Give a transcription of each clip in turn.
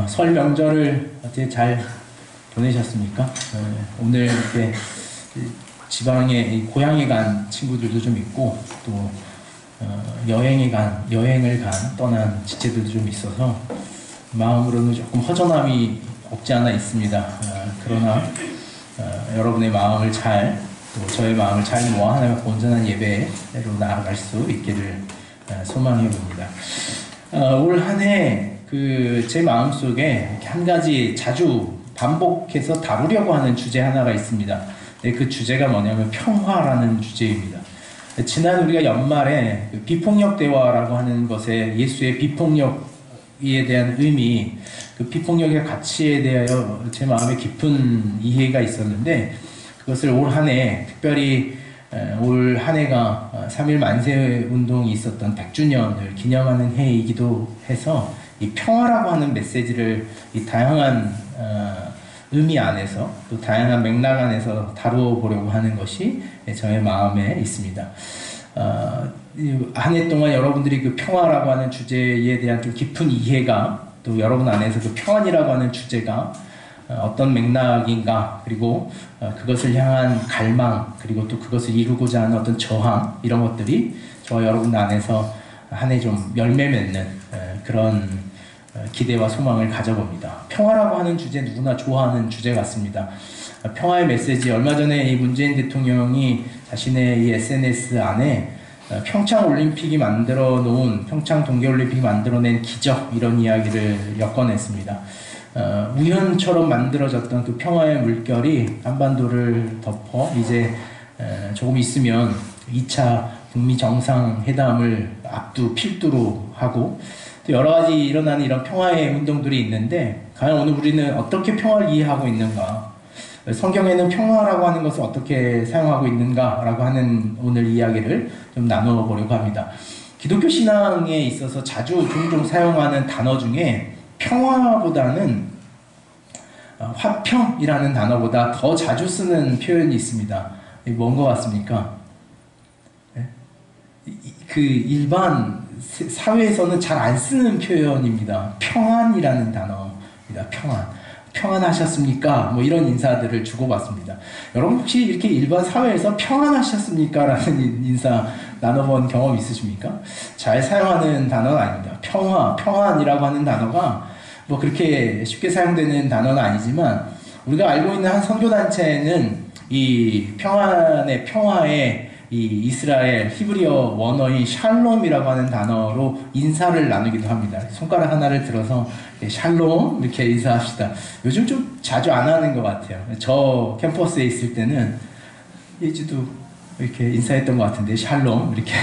설 명절을 어떻게 잘 보내셨습니까? 오늘 이렇게 지방에 고향에 간 친구들도 좀 있고 또 여행을 떠난 지체들도 좀 있어서 마음으로는 조금 허전함이 없지 않아 있습니다. 그러나 여러분의 마음을 또 저의 마음을 잘 모아 하나님 앞에 온전한 예배로 나아갈 수 있기를 소망해 봅니다. 올 한 해 제 마음속에 한 가지 자주 반복해서 다루려고 하는 주제 하나가 있습니다. 그 주제가 뭐냐면 평화라는 주제입니다. 지난 우리가 연말에 비폭력 대화라고 하는 것에 예수의 비폭력에 대한 의미, 그 비폭력의 가치에 대하여 제 마음에 깊은 이해가 있었는데, 그것을 올 한 해, 특별히 올 한 해가 3.1 만세 운동이 있었던 100주년을 기념하는 해이기도 해서 이 평화라고 하는 메시지를 이 다양한 의미 안에서 또 다양한 맥락 안에서 다루어보려고 하는 것이 저의 마음에 있습니다. 한 해 동안 여러분들이 그 평화라고 하는 주제에 대한 좀 깊은 이해가, 또 여러분 안에서 그 평안이라고 하는 주제가 어떤 맥락인가, 그리고 그것을 향한 갈망, 그리고 또 그것을 이루고자 하는 어떤 저항, 이런 것들이 저와 여러분 안에서 한 해 좀 열매 맺는 그런 기대와 소망을 가져봅니다. 평화라고 하는 주제, 누구나 좋아하는 주제 같습니다. 평화의 메시지, 얼마 전에 이 문재인 대통령이 자신의 이 SNS 안에 평창 동계올림픽이 만들어낸 기적, 이런 이야기를 엮어냈습니다. 우연처럼 만들어졌던 그 평화의 물결이 한반도를 덮어 이제 조금 있으면 2차 북미 정상회담을 필두로 하고, 또 여러 가지 일어나는 이런 평화의 운동들이 있는데, 과연 오늘 우리는 어떻게 평화를 이해하고 있는가, 성경에는 평화라고 하는 것을 어떻게 사용하고 있는가라고 하는 오늘 이야기를 좀 나누어 보려고 합니다. 기독교 신앙에 있어서 종종 사용하는 단어 중에 평화보다는 화평이라는 단어보다 더 자주 쓰는 표현이 있습니다. 뭔 것 같습니까? 그 일반 사회에서는 잘 안 쓰는 표현입니다. 평안이라는 단어입니다. 평안하셨습니까? 뭐 이런 인사들을 주고받습니다. 여러분 혹시 이렇게 일반 사회에서 평안하셨습니까? 라는 인사 나눠본 경험 있으십니까? 잘 사용하는 단어는 아닙니다. 평안이라고 하는 단어가 뭐 그렇게 쉽게 사용되는 단어는 아니지만, 우리가 알고 있는 한 선교단체는 이 평화의 이 이스라엘 히브리어 원어인 샬롬이라고 하는 단어로 인사를 나누기도 합니다. 손가락 하나를 들어서 샬롬 이렇게 인사합시다. 요즘 좀 자주 안 하는 것 같아요. 저 캠퍼스에 있을 때는 예지도 이렇게 인사했던 것 같은데, 샬롬 이렇게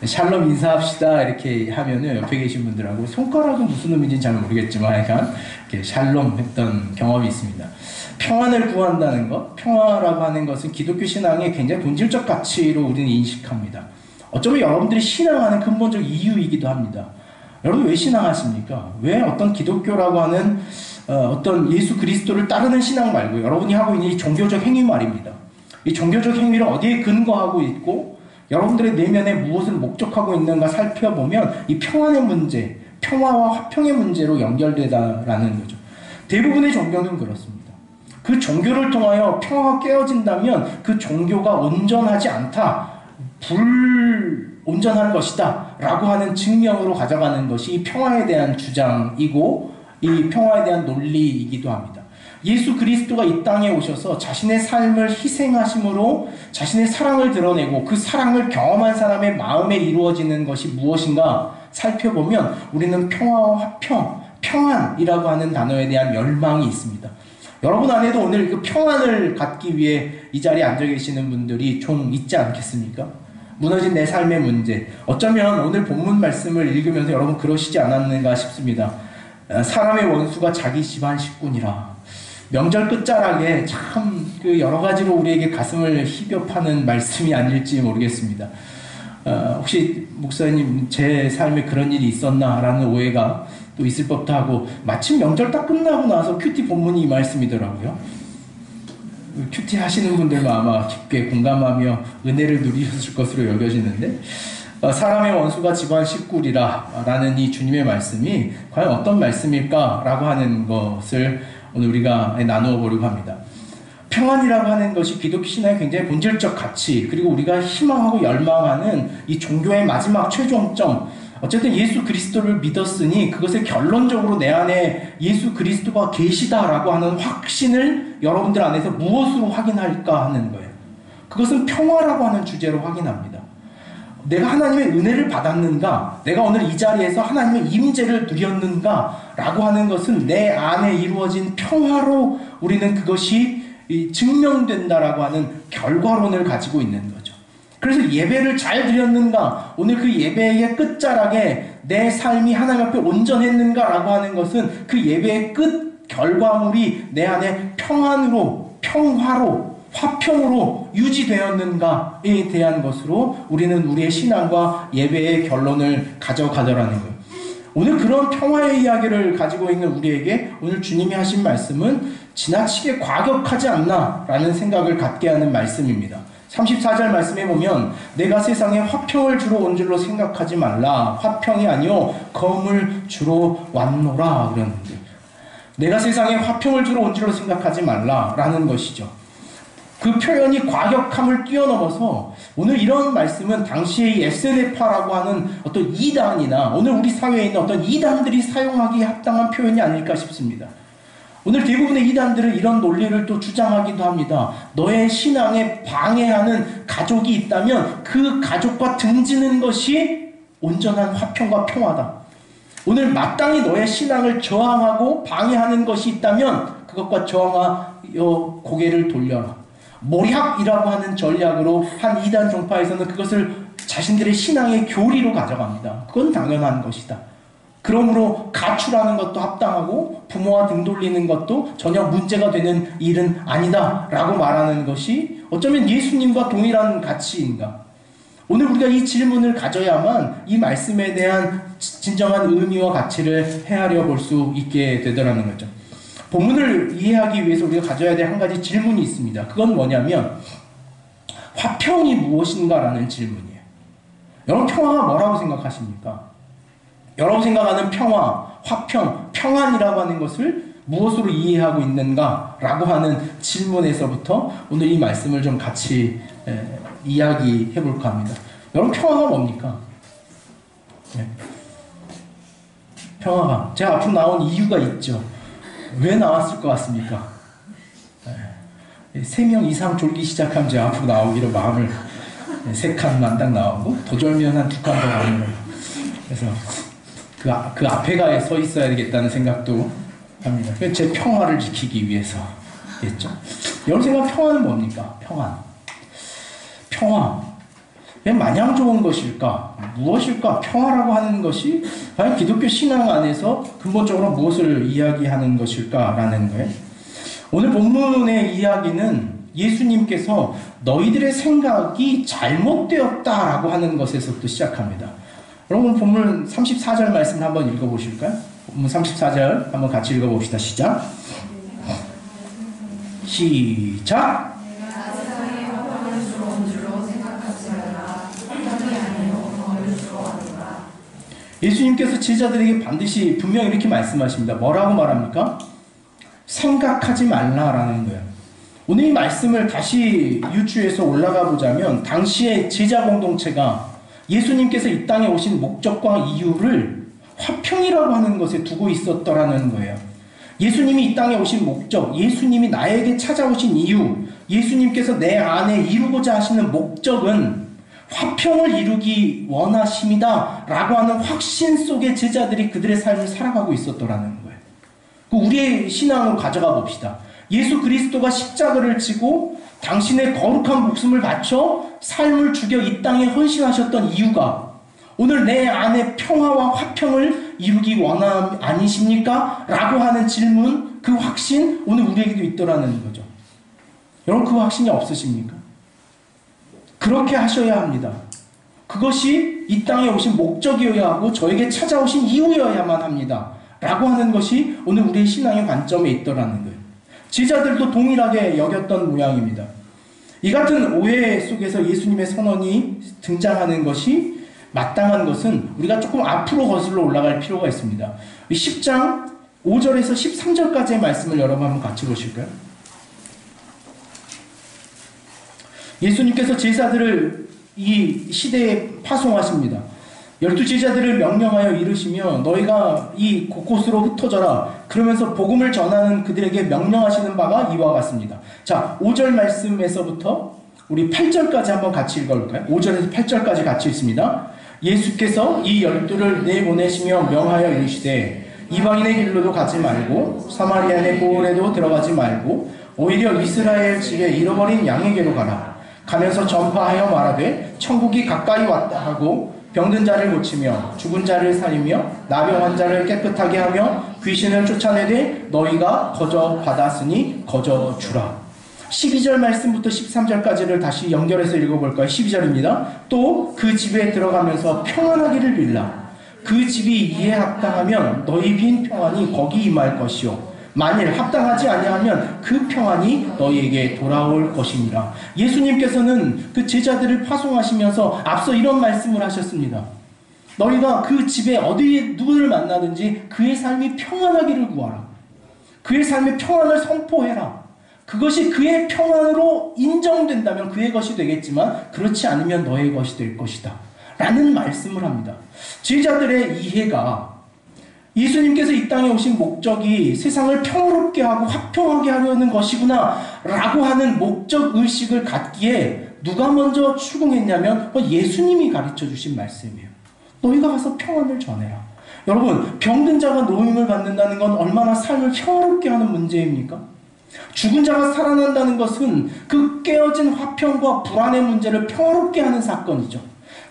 샬롬 인사합시다 이렇게 하면은 옆에 계신 분들하고, 손가락은 무슨 의미인지 잘 모르겠지만 약간 이렇게 샬롬 했던 경험이 있습니다. 평안을 구한다는 것, 평화라고 하는 것은 기독교 신앙의 굉장히 본질적 가치로 우리는 인식합니다. 어쩌면 여러분들이 신앙하는 근본적 이유이기도 합니다. 여러분 왜 신앙하십니까? 왜 어떤 기독교라고 하는 어떤 예수 그리스도를 따르는 신앙 말고 여러분이 하고 있는 이 종교적 행위 말입니다. 이 종교적 행위를 어디에 근거하고 있고 여러분들의 내면에 무엇을 목적하고 있는가 살펴보면 이 평안의 문제, 평화와 화평의 문제로 연결되다라는 거죠. 대부분의 종교는 그렇습니다. 그 종교를 통하여 평화가 깨어진다면 그 종교가 온전하지 않다, 불온전한 것이다 라고 하는 증명으로 가져가는 것이 이 평화에 대한 주장이고 이 평화에 대한 논리이기도 합니다. 예수 그리스도가 이 땅에 오셔서 자신의 삶을 희생하심으로 자신의 사랑을 드러내고 그 사랑을 경험한 사람의 마음에 이루어지는 것이 무엇인가 살펴보면 우리는 평화와 화평, 평안이라고 하는 단어에 대한 열망이 있습니다. 여러분 안에도 오늘 그 평안을 갖기 위해 이 자리에 앉아 계시는 분들이 좀 있지 않겠습니까? 무너진 내 삶의 문제. 어쩌면 오늘 본문 말씀을 읽으면서 여러분 그러시지 않았는가 싶습니다. 사람의 원수가 자기 집안 식구니라. 명절 끝자락에 참 그 여러 가지로 우리에게 가슴을 희벼파는 말씀이 아닐지 모르겠습니다. 혹시 목사님 제 삶에 그런 일이 있었나라는 오해가 또 있을 법도 하고, 마침 명절 딱 끝나고 나서 큐티 본문이 이 말씀이더라고요. 큐티 하시는 분들도 아마 깊게 공감하며 은혜를 누리셨을 것으로 여겨지는데, 사람의 원수가 집안 식구리라 라는 이 주님의 말씀이 과연 어떤 말씀일까라고 하는 것을 오늘 우리가 나누어 보려고 합니다. 평안이라고 하는 것이 기독교 신앙의 굉장히 본질적 가치, 그리고 우리가 희망하고 열망하는 이 종교의 마지막 최종점, 어쨌든 예수 그리스도를 믿었으니 그것을 결론적으로 내 안에 예수 그리스도가 계시다라고 하는 확신을 여러분들 안에서 무엇으로 확인할까 하는 거예요. 그것은 평화라고 하는 주제로 확인합니다. 내가 하나님의 은혜를 받았는가? 내가 오늘 이 자리에서 하나님의 임재를 누렸는가? 라고 하는 것은 내 안에 이루어진 평화로 우리는 그것이 증명된다라고 하는 결과론을 가지고 있는 거죠. 그래서 예배를 잘 드렸는가? 오늘 그 예배의 끝자락에 내 삶이 하나님 앞에 온전했는가라고 하는 것은 그 예배의 끝 결과물이 내 안에 평안으로, 평화로, 화평으로 유지되었는가에 대한 것으로 우리는 우리의 신앙과 예배의 결론을 가져가더라는 거예요. 오늘 그런 평화의 이야기를 가지고 있는 우리에게 오늘 주님이 하신 말씀은 지나치게 과격하지 않나 라는 생각을 갖게 하는 말씀입니다. 34절 말씀에 보면 내가 세상에 화평을 주러 온 줄로 생각하지 말라. 화평이 아니요 검을 주러 왔노라 그러는데, 내가 세상에 화평을 주러 온 줄로 생각하지 말라 라는 것이죠. 그 표현이 과격함을 뛰어넘어서 오늘 이런 말씀은 당시의 에세네파라고 하는 어떤 이단이나 오늘 우리 사회에 있는 어떤 이단들이 사용하기에 합당한 표현이 아닐까 싶습니다. 오늘 대부분의 이단들은 이런 논리를 또 주장하기도 합니다. 너의 신앙에 방해하는 가족이 있다면 그 가족과 등지는 것이 온전한 화평과 평화다. 오늘 마땅히 너의 신앙을 저항하고 방해하는 것이 있다면 그것과 저항하여 고개를 돌려라. 모략이라고 하는 전략으로 한 이단 종파에서는 그것을 자신들의 신앙의 교리로 가져갑니다. 그건 당연한 것이다. 그러므로 가출하는 것도 합당하고 부모와 등 돌리는 것도 전혀 문제가 되는 일은 아니다 라고 말하는 것이 어쩌면 예수님과 동일한 가치인가? 오늘 우리가 이 질문을 가져야만 이 말씀에 대한 진정한 의미와 가치를 헤아려 볼 수 있게 되더라는 거죠. 본문을 이해하기 위해서 우리가 가져야 될 한 가지 질문이 있습니다. 그건 뭐냐면 화평이 무엇인가라는 질문이에요. 여러분 평화가 뭐라고 생각하십니까? 여러분 생각하는 평화, 화평, 평안이라고 하는 것을 무엇으로 이해하고 있는가라고 하는 질문에서부터 오늘 이 말씀을 좀 같이 이야기해 볼까 합니다. 여러분 평화가 뭡니까? 평화가 제가 앞으로 나온 이유가 있죠. 왜 나왔을 것 같습니까? 3명 이상 졸기 시작하면 제가 앞으로 나오기로 마음을 3칸만 딱 나오고 도절면 한 2칸 더 나오는 거예요. 그래서 그 앞에가 서 있어야 되겠다는 생각도 합니다. 제 평화를 지키기 위해서겠죠. 여러분 생각 평화는 뭡니까? 평화. 왜 마냥 좋은 것일까? 무엇일까? 평화라고 하는 것이 과연 기독교 신앙 안에서 근본적으로 무엇을 이야기하는 것일까라는 거예요. 오늘 본문의 이야기는 예수님께서 너희들의 생각이 잘못되었다라고 하는 것에서부터 시작합니다. 여러분 본문 34절 말씀을 한번 읽어보실까요? 본문 34절 한번 같이 읽어봅시다. 시작. 예수님께서 제자들에게 반드시 분명히 이렇게 말씀하십니다. 뭐라고 말합니까? 생각하지 말라라는 거예요. 오늘 이 말씀을 다시 유추해서 올라가 보자면 당시의 제자 공동체가 예수님께서 이 땅에 오신 목적과 이유를 화평이라고 하는 것에 두고 있었더라는 거예요. 예수님이 이 땅에 오신 목적, 예수님이 나에게 찾아오신 이유, 예수님께서 내 안에 이루고자 하시는 목적은 화평을 이루기 원하심이다 라고 하는 확신 속에 제자들이 그들의 삶을 살아가고 있었더라는 거예요. 우리의 신앙으로 가져가 봅시다. 예수 그리스도가 십자가를 지고 당신의 거룩한 목숨을 바쳐 삶을 죽여 이 땅에 헌신하셨던 이유가 오늘 내 안에 평화와 화평을 이루기 원함 아니십니까? 라고 하는 질문, 그 확신 오늘 우리에게도 있더라는 거죠. 여러분 그 확신이 없으십니까? 그렇게 하셔야 합니다. 그것이 이 땅에 오신 목적이어야 하고 저에게 찾아오신 이유여야만 합니다. 라고 하는 것이 오늘 우리의 신앙의 관점에 있더라는 거예요. 제자들도 동일하게 여겼던 모양입니다. 이 같은 오해 속에서 예수님의 선언이 등장하는 것이 마땅한 것은 우리가 조금 앞으로 거슬러 올라갈 필요가 있습니다. 10장 5절에서 13절까지의 말씀을 여러분 한번 같이 보실까요? 예수님께서 제자들을 이 시대에 파송하십니다. 12제자들을 명령하여 이르시며 너희가 이 곳곳으로 흩어져라. 그러면서 복음을 전하는 그들에게 명령하시는 바가 이와 같습니다. 자, 5절 말씀에서부터 우리 8절까지 한번 같이 읽어볼까요? 5절에서 8절까지 같이 읽습니다. 예수께서 이 12를 내보내시며 명하여 이르시되 이방인의 길로도 가지 말고 사마리아의 고을에도 들어가지 말고 오히려 이스라엘 집에 잃어버린 양에게로 가라. 가면서 전파하여 말하되 천국이 가까이 왔다 하고 병든 자를 고치며 죽은 자를 살리며 나병한 자를 깨끗하게 하며 귀신을 쫓아내되 너희가 거저 받았으니 거저 주라. 12절 말씀부터 13절까지를 다시 연결해서 읽어볼까요? 12절입니다. 또 그 집에 들어가면서 평안하기를 빌라. 그 집이 이에 합당하면 너희 빈 평안이 거기 임할 것이요 만일 합당하지 아니하면 그 평안이 너희에게 돌아올 것이니라. 예수님께서는 그 제자들을 파송하시면서 앞서 이런 말씀을 하셨습니다. 너희가 그 집에 어디에 누구를 만나든지 그의 삶이 평안하기를 구하라. 그의 삶의 평안을 선포해라. 그것이 그의 평안으로 인정된다면 그의 것이 되겠지만 그렇지 않으면 너의 것이 될 것이다 라는 말씀을 합니다. 제자들의 이해가 예수님께서 이 땅에 오신 목적이 세상을 평화롭게 하고 화평하게 하려는 것이구나 라고 하는 목적의식을 갖기에 누가 먼저 추궁했냐면 예수님이 가르쳐 주신 말씀이에요. 너희가 가서 평안을 전해라. 여러분, 병든 자가 노임을 받는다는 건 얼마나 삶을 평화롭게 하는 문제입니까? 죽은 자가 살아난다는 것은 그 깨어진 화평과 불안의 문제를 평화롭게 하는 사건이죠.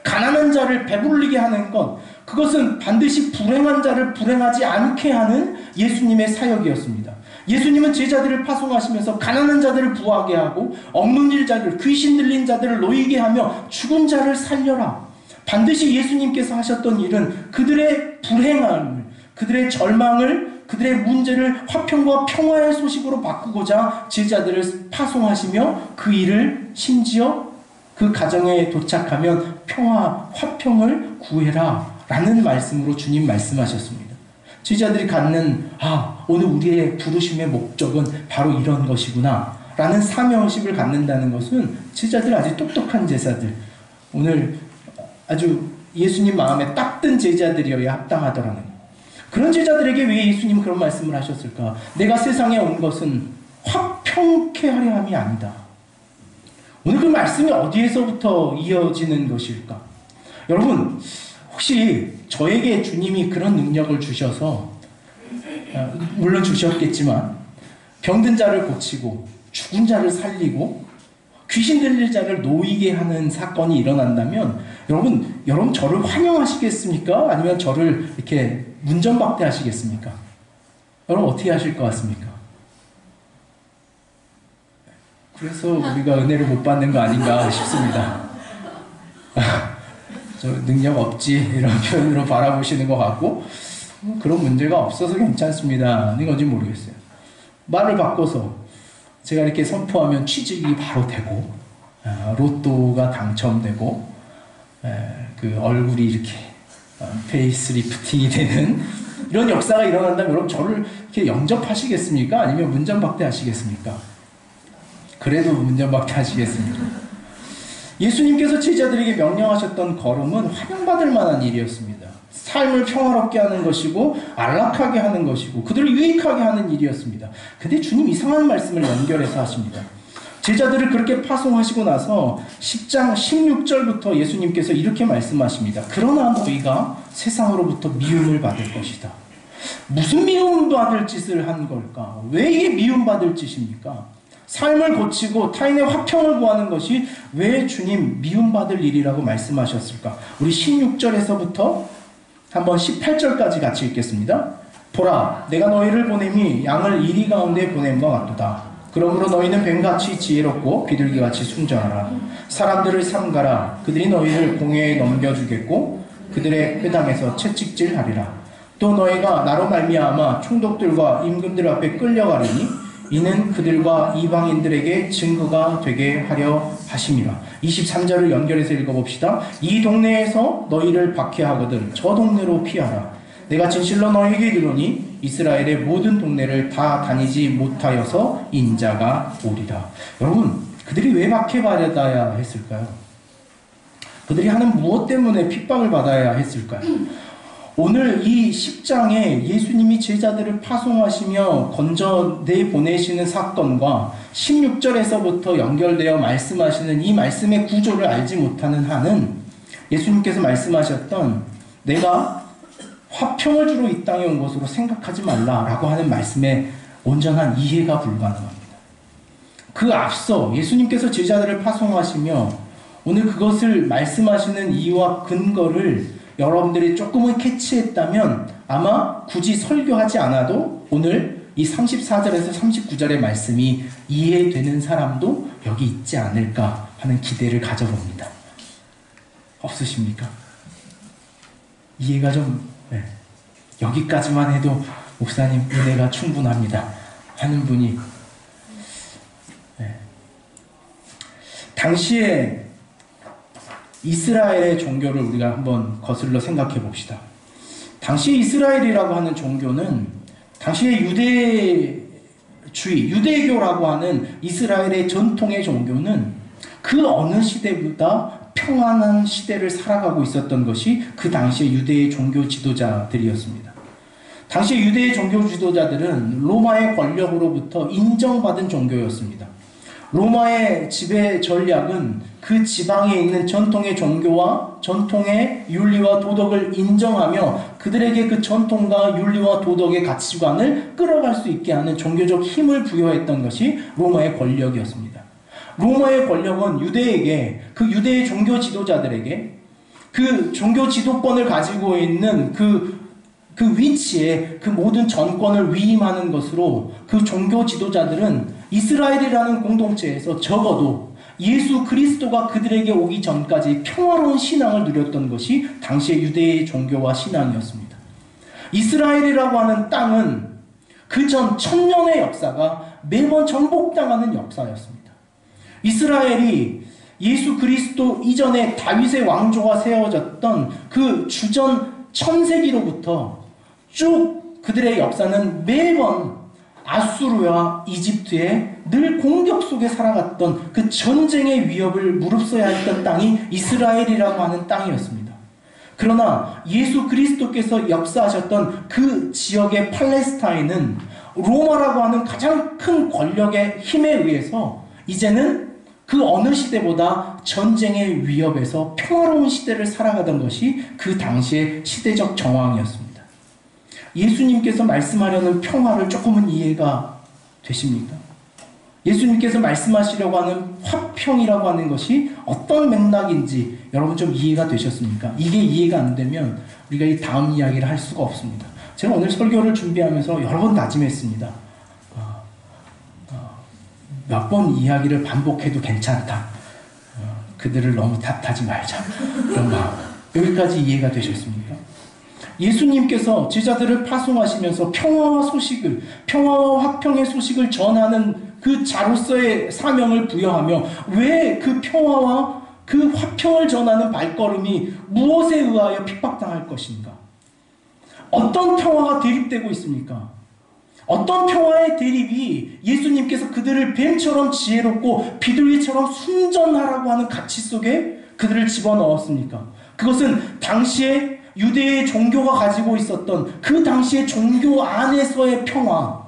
가난한 자를 배부르게 하는 것, 그것은 반드시 불행한 자를 불행하지 않게 하는 예수님의 사역이었습니다. 예수님은 제자들을 파송하시면서 가난한 자들을 부하게 하고 얽매일 자들, 귀신 들린 자들을 놓이게 하며 죽은 자를 살려라. 반드시 예수님께서 하셨던 일은 그들의 불행함을, 그들의 절망을, 그들의 문제를 화평과 평화의 소식으로 바꾸고자 제자들을 파송하시며 그 일을 심지어 그 가정에 도착하면 평화, 화평을 구해라 라는 말씀으로 주님 말씀하셨습니다. 제자들이 갖는 오늘 우리의 부르심의 목적은 바로 이런 것이구나 라는 사명의식을 갖는다는 것은 제자들 아주 똑똑한 제자들, 오늘 아주 예수님 마음에 딱 든 제자들이어야 합당하더라는 거예요. 그런 제자들에게 왜 예수님 그런 말씀을 하셨을까? 내가 세상에 온 것은 화평케 하려 함이 아니다. 오늘 그 말씀이 어디에서부터 이어지는 것일까? 여러분, 혹시 저에게 주님이 그런 능력을 주셔서, 물론 주셨겠지만 병든 자를 고치고 죽은 자를 살리고 귀신 들릴 자를 놓이게 하는 사건이 일어난다면 여러분 저를 환영하시겠습니까? 아니면 저를 이렇게 문전박대하시겠습니까? 여러분 어떻게 하실 것 같습니까? 그래서 우리가 은혜를 못 받는 거 아닌가 싶습니다. 저 능력 없지 이런 표현으로 바라보시는 것 같고 그런 문제가 없어서 괜찮습니다 하는 건지 모르겠어요. 말을 바꿔서 제가 이렇게 선포하면 취직이 바로 되고 로또가 당첨되고 그 얼굴이 이렇게 페이스 리프팅이 되는 이런 역사가 일어난다면 여러분 저를 이렇게 영접하시겠습니까? 아니면 문전박대 하시겠습니까? 그래도 문전박대 하시겠습니까? 예수님께서 제자들에게 명령하셨던 걸음은 환영받을 만한 일이었습니다. 삶을 평화롭게 하는 것이고 안락하게 하는 것이고 그들을 유익하게 하는 일이었습니다. 근데 주님 이상한 말씀을 연결해서 하십니다. 제자들을 그렇게 파송하시고 나서 10장 16절부터 예수님께서 이렇게 말씀하십니다. 그러나 너희가 세상으로부터 미움을 받을 것이다. 무슨 미움받을 짓을 한 걸까? 왜 이게 미움받을 짓입니까? 삶을 고치고 타인의 화평을 구하는 것이 왜 주님 미움받을 일이라고 말씀하셨을까? 우리 16절에서부터 한번 18절까지 같이 읽겠습니다. 보라, 내가 너희를 보냄이 양을 이리 가운데 보냄과 같도다. 그러므로 너희는 뱀같이 지혜롭고 비둘기같이 순전하라. 사람들을 삼가라. 그들이 너희를 공회에 넘겨주겠고 그들의 회당에서 채찍질하리라. 또 너희가 나로 말미암아 총독들과 임금들 앞에 끌려가리니 이는 그들과 이방인들에게 증거가 되게 하려 하심이라. 23절을 연결해서 읽어봅시다. 이 동네에서 너희를 박해하거든 저 동네로 피하라. 내가 진실로 너희에게 이르노니 이스라엘의 모든 동네를 다 다니지 못하여서 인자가 오리라. 여러분, 그들이 왜 박해받아야 했을까요? 그들이 하는 무엇 때문에 핍박을 받아야 했을까요? 오늘 이 10장에 예수님이 제자들을 파송하시며 건져내 보내시는 사건과 16절에서부터 연결되어 말씀하시는 이 말씀의 구조를 알지 못하는 한은 예수님께서 말씀하셨던 내가 화평을 주러 이 땅에 온 것으로 생각하지 말라라고 하는 말씀에 온전한 이해가 불가능합니다. 그 앞서 예수님께서 제자들을 파송하시며 오늘 그것을 말씀하시는 이유와 근거를 여러분들이 조금은 캐치했다면 아마 굳이 설교하지 않아도 오늘 이 34절에서 39절의 말씀이 이해되는 사람도 여기 있지 않을까 하는 기대를 가져봅니다. 없으십니까? 이해가 좀 여기까지만 해도 목사님 은혜가 충분합니다 하는 분이 당시에 이스라엘의 종교를 우리가 한번 거슬러 생각해 봅시다. 당시 이스라엘이라고 하는 종교는 당시의 유대주의, 유대교라고 하는 이스라엘의 전통의 종교는 그 어느 시대보다 평안한 시대를 살아가고 있었던 것이 그 당시의 유대의 종교 지도자들이었습니다. 당시 유대의 종교 지도자들은 로마의 권력으로부터 인정받은 종교였습니다. 로마의 지배 전략은 그 지방에 있는 전통의 종교와 전통의 윤리와 도덕을 인정하며 그들에게 그 전통과 윤리와 도덕의 가치관을 끌어갈 수 있게 하는 종교적 힘을 부여했던 것이 로마의 권력이었습니다. 로마의 권력은 유대에게, 그 유대의 종교 지도자들에게 그 종교 지도권을 가지고 있는 그 위치에 그 모든 전권을 위임하는 것으로 그 종교 지도자들은 이스라엘이라는 공동체에서 적어도 예수 그리스도가 그들에게 오기 전까지 평화로운 신앙을 누렸던 것이 당시의 유대의 종교와 신앙이었습니다. 이스라엘이라고 하는 땅은 그 전 1000년의 역사가 매번 정복당하는 역사였습니다. 이스라엘이 예수 그리스도 이전에 다윗의 왕조가 세워졌던 그 주전 1000세기로부터 쭉 그들의 역사는 매번 아수르와 이집트의 늘 공격 속에 살아갔던 그 전쟁의 위협을 무릅써야 했던 땅이 이스라엘이라고 하는 땅이었습니다. 그러나 예수 그리스도께서 역사하셨던 그 지역의 팔레스타인은 로마라고 하는 가장 큰 권력의 힘에 의해서 이제는 그 어느 시대보다 전쟁의 위협에서 평화로운 시대를 살아가던 것이 그 당시의 시대적 정황이었습니다. 예수님께서 말씀하려는 평화를 조금은 이해가 되십니까? 예수님께서 말씀하시려고 하는 화평이라고 하는 것이 어떤 맥락인지 여러분 좀 이해가 되셨습니까? 이게 이해가 안 되면 우리가 이 다음 이야기를 할 수가 없습니다. 제가 오늘 설교를 준비하면서 여러 번 다짐했습니다. 몇 번 이야기를 반복해도 괜찮다. 그들을 너무 탓하지 말자. 그런 마음. 여기까지 이해가 되셨습니까? 예수님께서 제자들을 파송하시면서 평화와 화평의 소식을 전하는 그 자로서의 사명을 부여하며 왜 그 평화와 그 화평을 전하는 발걸음이 무엇에 의하여 핍박당할 것인가? 어떤 평화가 대립되고 있습니까? 어떤 평화의 대립이 예수님께서 그들을 뱀처럼 지혜롭고 비둘기처럼 순전하라고 하는 가치 속에 그들을 집어넣었습니까? 그것은 당시에 유대의 종교가 가지고 있었던 그 당시의 종교 안에서의 평화,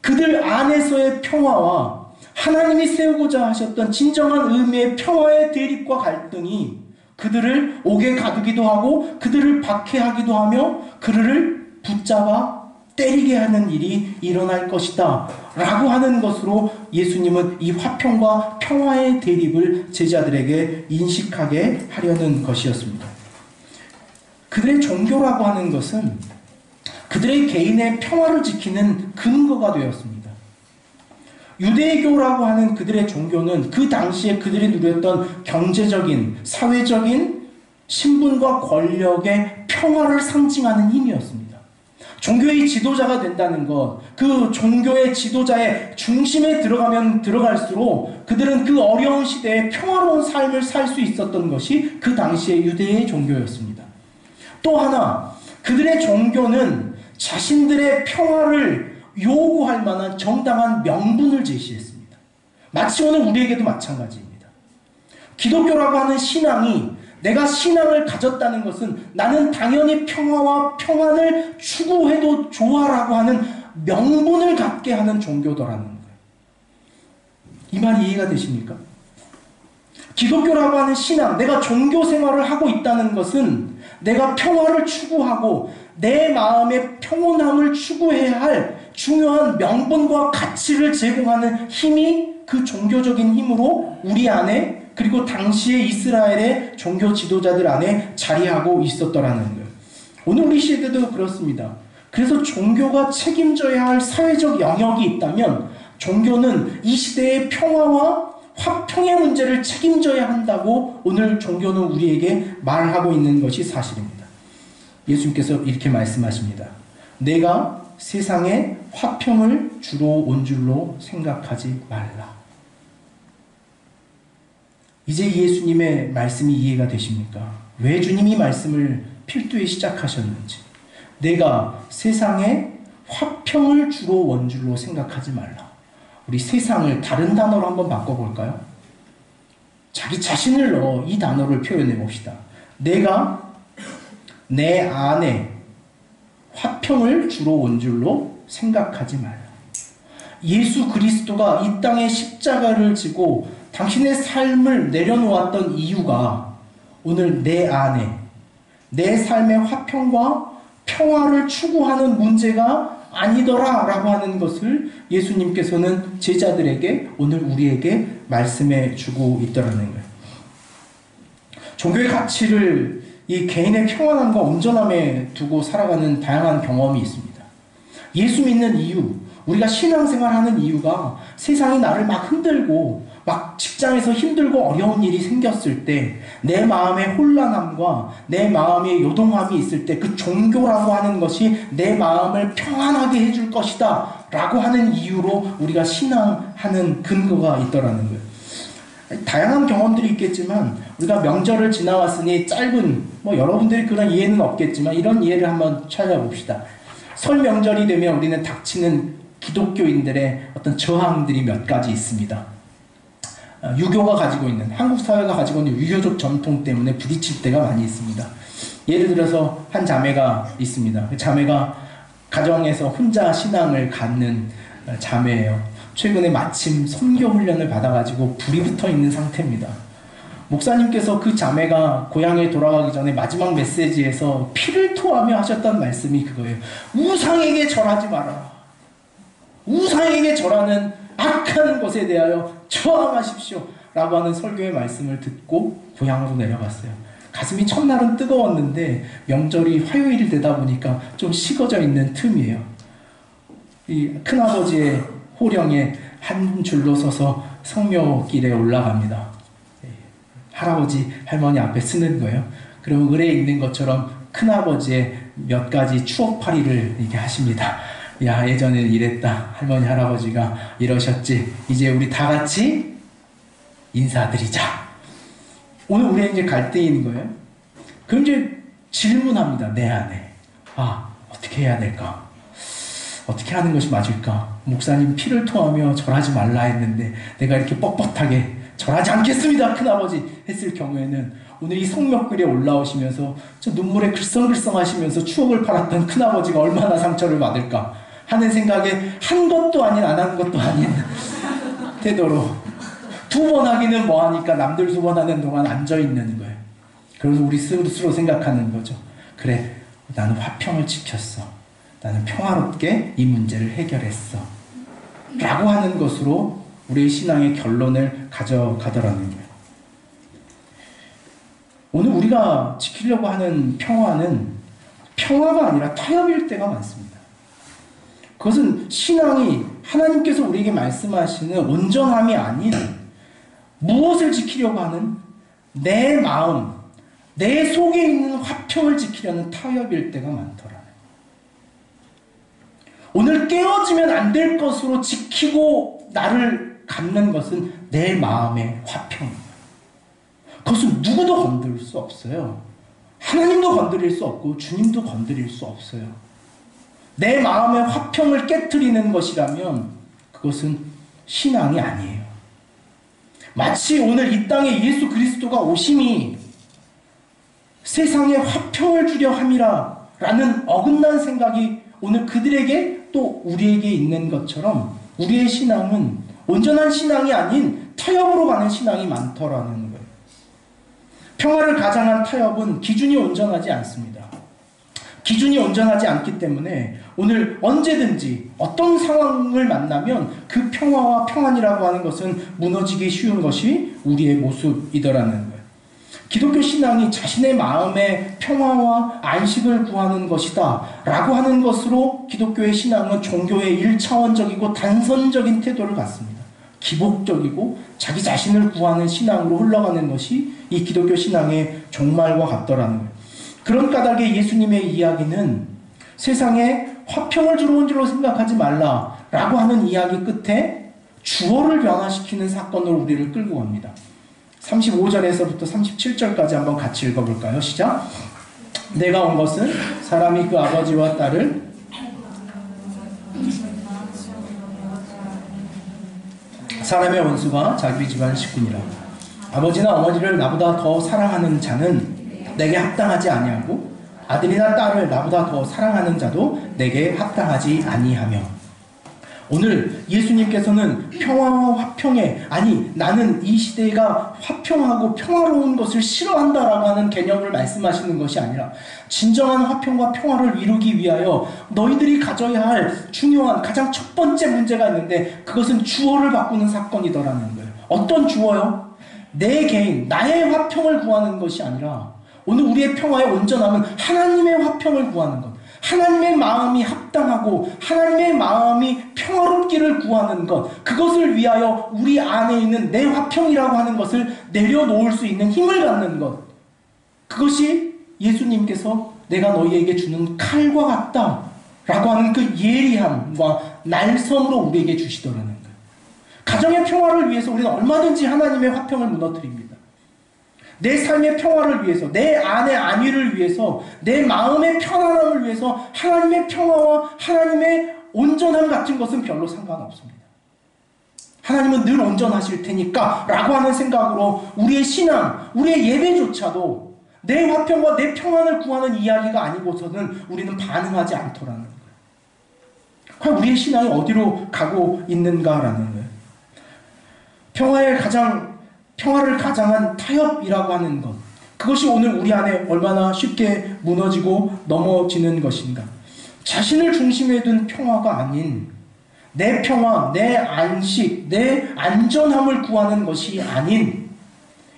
그들 안에서의 평화와 하나님이 세우고자 하셨던 진정한 의미의 평화의 대립과 갈등이 그들을 옥에 가두기도 하고 그들을 박해하기도 하며 그들을 붙잡아 때리게 하는 일이 일어날 것이다 라고 하는 것으로 예수님은 이 화평과 평화의 대립을 제자들에게 인식하게 하려는 것이었습니다. 그들의 종교라고 하는 것은 그들의 개인의 평화를 지키는 근거가 되었습니다. 유대교라고 하는 그들의 종교는 그 당시에 그들이 누렸던 경제적인, 사회적인 신분과 권력의 평화를 상징하는 힘이었습니다. 종교의 지도자가 된다는 것, 그 종교의 지도자의 중심에 들어가면 들어갈수록 그들은 그 어려운 시대에 평화로운 삶을 살 수 있었던 것이 그 당시의 유대의 종교였습니다. 또 하나, 그들의 종교는 자신들의 평화를 요구할 만한 정당한 명분을 제시했습니다. 마치 오늘 우리에게도 마찬가지입니다. 기독교라고 하는 신앙이, 내가 신앙을 가졌다는 것은 나는 당연히 평화와 평안을 추구해도 좋아라고 하는 명분을 갖게 하는 종교더라는 거예요. 이 말이 이해가 되십니까? 기독교라고 하는 신앙, 내가 종교 생활을 하고 있다는 것은 내가 평화를 추구하고 내 마음의 평온함을 추구해야 할 중요한 명분과 가치를 제공하는 힘이 그 종교적인 힘으로 우리 안에, 그리고 당시의 이스라엘의 종교 지도자들 안에 자리하고 있었더라는 거예요. 오늘 우리 시대도 그렇습니다. 그래서 종교가 책임져야 할 사회적 영역이 있다면 종교는 이 시대의 평화와 화평의 문제를 책임져야 한다고 오늘 종교는 우리에게 말하고 있는 것이 사실입니다. 예수님께서 이렇게 말씀하십니다. 내가 세상에 화평을 주러 온 줄로 생각하지 말라. 이제 예수님의 말씀이 이해가 되십니까? 왜 주님이 말씀을 필두에 시작하셨는지. 내가 세상에 화평을 주러 온 줄로 생각하지 말라. 우리 세상을 다른 단어로 한번 바꿔볼까요? 자기 자신을 넣어 이 단어를 표현해 봅시다. 내가 내 안에 화평을 주러 온 줄로 생각하지 말라. 예수 그리스도가 이 땅에 십자가를 지고 당신의 삶을 내려놓았던 이유가 오늘 내 안에 내 삶의 화평과 평화를 추구하는 문제가 아니더라 라고 하는 것을 예수님께서는 제자들에게, 오늘 우리에게 말씀해 주고 있더라는 거예요. 종교의 가치를 이 개인의 평안함과 온전함에 두고 살아가는 다양한 경험이 있습니다. 예수 믿는 이유, 우리가 신앙생활하는 이유가 세상이 나를 막 흔들고 막 직장에서 힘들고 어려운 일이 생겼을 때 내 마음의 혼란함과 내 마음의 요동함이 있을 때 그 종교라고 하는 것이 내 마음을 평안하게 해줄 것이다 라고 하는 이유로 우리가 신앙하는 근거가 있더라는 거예요. 다양한 경험들이 있겠지만 우리가 명절을 지나왔으니 짧은, 여러분들이 그런 이해는 없겠지만 이런 이해를 한번 찾아봅시다. 설 명절이 되면 우리는 닥치는 기독교인들의 어떤 저항들이 몇 가지 있습니다. 유교가 가지고 있는, 한국 사회가 가지고 있는 유교적 전통 때문에 부딪힐 때가 많이 있습니다. 예를 들어서 한 자매가 있습니다. 그 자매가 가정에서 혼자 신앙을 갖는 자매예요. 최근에 마침 선교 훈련을 받아가지고 불이 붙어 있는 상태입니다. 목사님께서 그 자매가 고향에 돌아가기 전에 마지막 메시지에서 피를 토하며 하셨던 말씀이 그거예요. 우상에게 절하지 마라. 우상에게 절하는 악한 것에 대하여 저항하십시오 라고 하는 설교의 말씀을 듣고 고향으로 내려갔어요. 가슴이 첫날은 뜨거웠는데 명절이 화요일이 되다 보니까 좀 식어져 있는 틈이에요. 이 큰아버지의 호령에 한 줄로 서서 성묘길에 올라갑니다. 할아버지 할머니 앞에 쓰는 거예요. 그러면 을에 있는 것처럼 큰아버지의 몇 가지 추억팔이를 이렇게 하십니다. 야, 예전에는 이랬다. 할머니 할아버지가 이러셨지. 이제 우리 다 같이 인사드리자. 오늘 우리는 이제 갈등이 있는 거예요. 그럼 이제 질문합니다. 내 안에. 어떻게 해야 될까? 어떻게 하는 것이 맞을까? 목사님 피를 토하며 절하지 말라 했는데 내가 이렇게 뻣뻣하게 절하지 않겠습니다, 큰아버지 했을 경우에는 오늘 이 성묘길에 올라오시면서 저 눈물에 글썽글썽 하시면서 추억을 팔았던 큰아버지가 얼마나 상처를 받을까 하는 생각에 한 것도 아닌 안 한 것도 아닌 태도로 두 번 하기는 뭐하니까 남들 두 번 하는 동안 앉아있는 거예요. 그래서 우리 스스로 생각하는 거죠. 그래, 나는 화평을 지켰어. 나는 평화롭게 이 문제를 해결했어. 라고 하는 것으로 우리의 신앙의 결론을 가져가더라는 거예요. 오늘 우리가 지키려고 하는 평화는 평화가 아니라 타협일 때가 많습니다. 그것은 신앙이 하나님께서 우리에게 말씀하시는 온전함이 아닌 무엇을 지키려고 하는 내 마음, 내 속에 있는 화평을 지키려는 타협일 때가 많더라. 오늘 깨어지면 안 될 것으로 지키고 나를 갖는 것은 내 마음의 화평입니다. 그것은 누구도 건드릴 수 없어요. 하나님도 건드릴 수 없고 주님도 건드릴 수 없어요. 내 마음의 화평을 깨트리는 것이라면 그것은 신앙이 아니에요. 마치 오늘 이 땅에 예수 그리스도가 오심이 세상에 화평을 주려 함이라 라는 어긋난 생각이 오늘 그들에게 또 우리에게 있는 것처럼 우리의 신앙은 온전한 신앙이 아닌 타협으로 가는 신앙이 많더라는 거예요. 평화를 가장한 타협은 기준이 온전하지 않습니다. 기준이 온전하지 않기 때문에 오늘 언제든지 어떤 상황을 만나면 그 평화와 평안이라고 하는 것은 무너지기 쉬운 것이 우리의 모습이더라는 거예요. 기독교 신앙이 자신의 마음의 평화와 안식을 구하는 것이다 라고 하는 것으로 기독교의 신앙은 종교의 일차원적이고 단선적인 태도를 갖습니다. 기복적이고 자기 자신을 구하는 신앙으로 흘러가는 것이 이 기독교 신앙의 종말과 같더라는 거예요. 그런 까닭에 예수님의 이야기는 세상에 화평을 주러 온 줄로 생각하지 말라 라고 하는 이야기 끝에 주어를 변화시키는 사건으로 우리를 끌고 갑니다. 35절에서부터 37절까지 한번 같이 읽어볼까요? 시작! 내가 온 것은 사람이 그 아버지와 딸을 사람의 원수가 자기 집안 식구니라. 아버지나 어머니를 나보다 더 사랑하는 자는 내게 합당하지 아니하고 아들이나 딸을 나보다 더 사랑하는 자도 내게 합당하지 아니하며. 오늘 예수님께서는 평화와 화평에, 아니 나는 이 시대가 화평하고 평화로운 것을 싫어한다라고 하는 개념을 말씀하시는 것이 아니라 진정한 화평과 평화를 이루기 위하여 너희들이 가져야 할 중요한 가장 첫 번째 문제가 있는데 그것은 주어를 바꾸는 사건이더라는 거예요. 어떤 주어요? 내 개인, 나의 화평을 구하는 것이 아니라 오늘 우리의 평화의 온전함은 하나님의 화평을 구하는 것, 하나님의 마음이 합당하고 하나님의 마음이 평화롭기를 구하는 것, 그것을 위하여 우리 안에 있는 내 화평이라고 하는 것을 내려놓을 수 있는 힘을 갖는 것, 그것이 예수님께서 내가 너희에게 주는 칼과 같다 라고 하는 그 예리함과 날성으로 우리에게 주시더라는 거예요. 가정의 평화를 위해서 우리는 얼마든지 하나님의 화평을 무너뜨립니다. 내 삶의 평화를 위해서, 내 안의 안위를 위해서, 내 마음의 편안함을 위해서 하나님의 평화와 하나님의 온전함 같은 것은 별로 상관없습니다. 하나님은 늘 온전하실 테니까 라고 하는 생각으로 우리의 신앙, 우리의 예배조차도 내 화평과 내 평안을 구하는 이야기가 아니고서는 우리는 반응하지 않더라는 거예요. 과연 우리의 신앙이 어디로 가고 있는가라는 거예요. 평화를 가장한 타협이라고 하는 것, 그것이 오늘 우리 안에 얼마나 쉽게 무너지고 넘어지는 것인가. 자신을 중심에 둔 평화가 아닌 내 평화, 내 안식, 내 안전함을 구하는 것이 아닌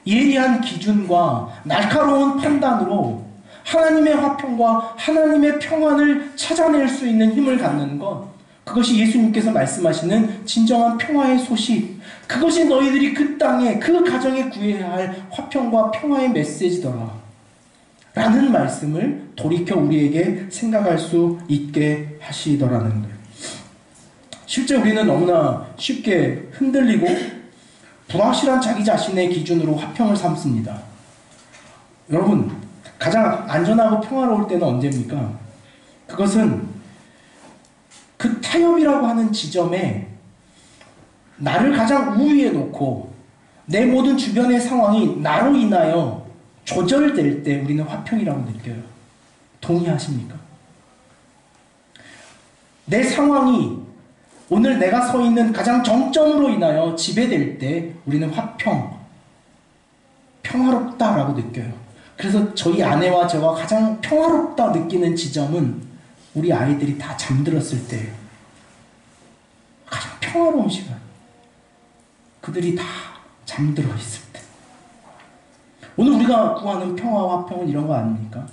예리한 기준과 날카로운 판단으로 하나님의 화평과 하나님의 평안을 찾아낼 수 있는 힘을 갖는 것, 그것이 예수님께서 말씀하시는 진정한 평화의 소식, 그것이 너희들이 그 땅에, 그 가정에 구해야 할 화평과 평화의 메시지더라 라는 말씀을 돌이켜 우리에게 생각할 수 있게 하시더라는 거예요. 실제 우리는 너무나 쉽게 흔들리고 불확실한 자기 자신의 기준으로 화평을 삼습니다. 여러분, 가장 안전하고 평화로울 때는 언제입니까? 그것은 그 타협이라고 하는 지점에 나를 가장 우위에 놓고 내 모든 주변의 상황이 나로 인하여 조절될 때 우리는 화평이라고 느껴요. 동의하십니까? 내 상황이 오늘 내가 서 있는 가장 정점으로 인하여 지배될 때 우리는 평화롭다라고 느껴요. 그래서 저희 아내와 저가 가장 평화롭다 느끼는 지점은 우리 아이들이 다 잠들었을 때예요. 가장 평화로운 시간. 그들이 다 잠들어 있을 때. 오늘 우리가 구하는 평화와 화평은 이런 거 아닙니까?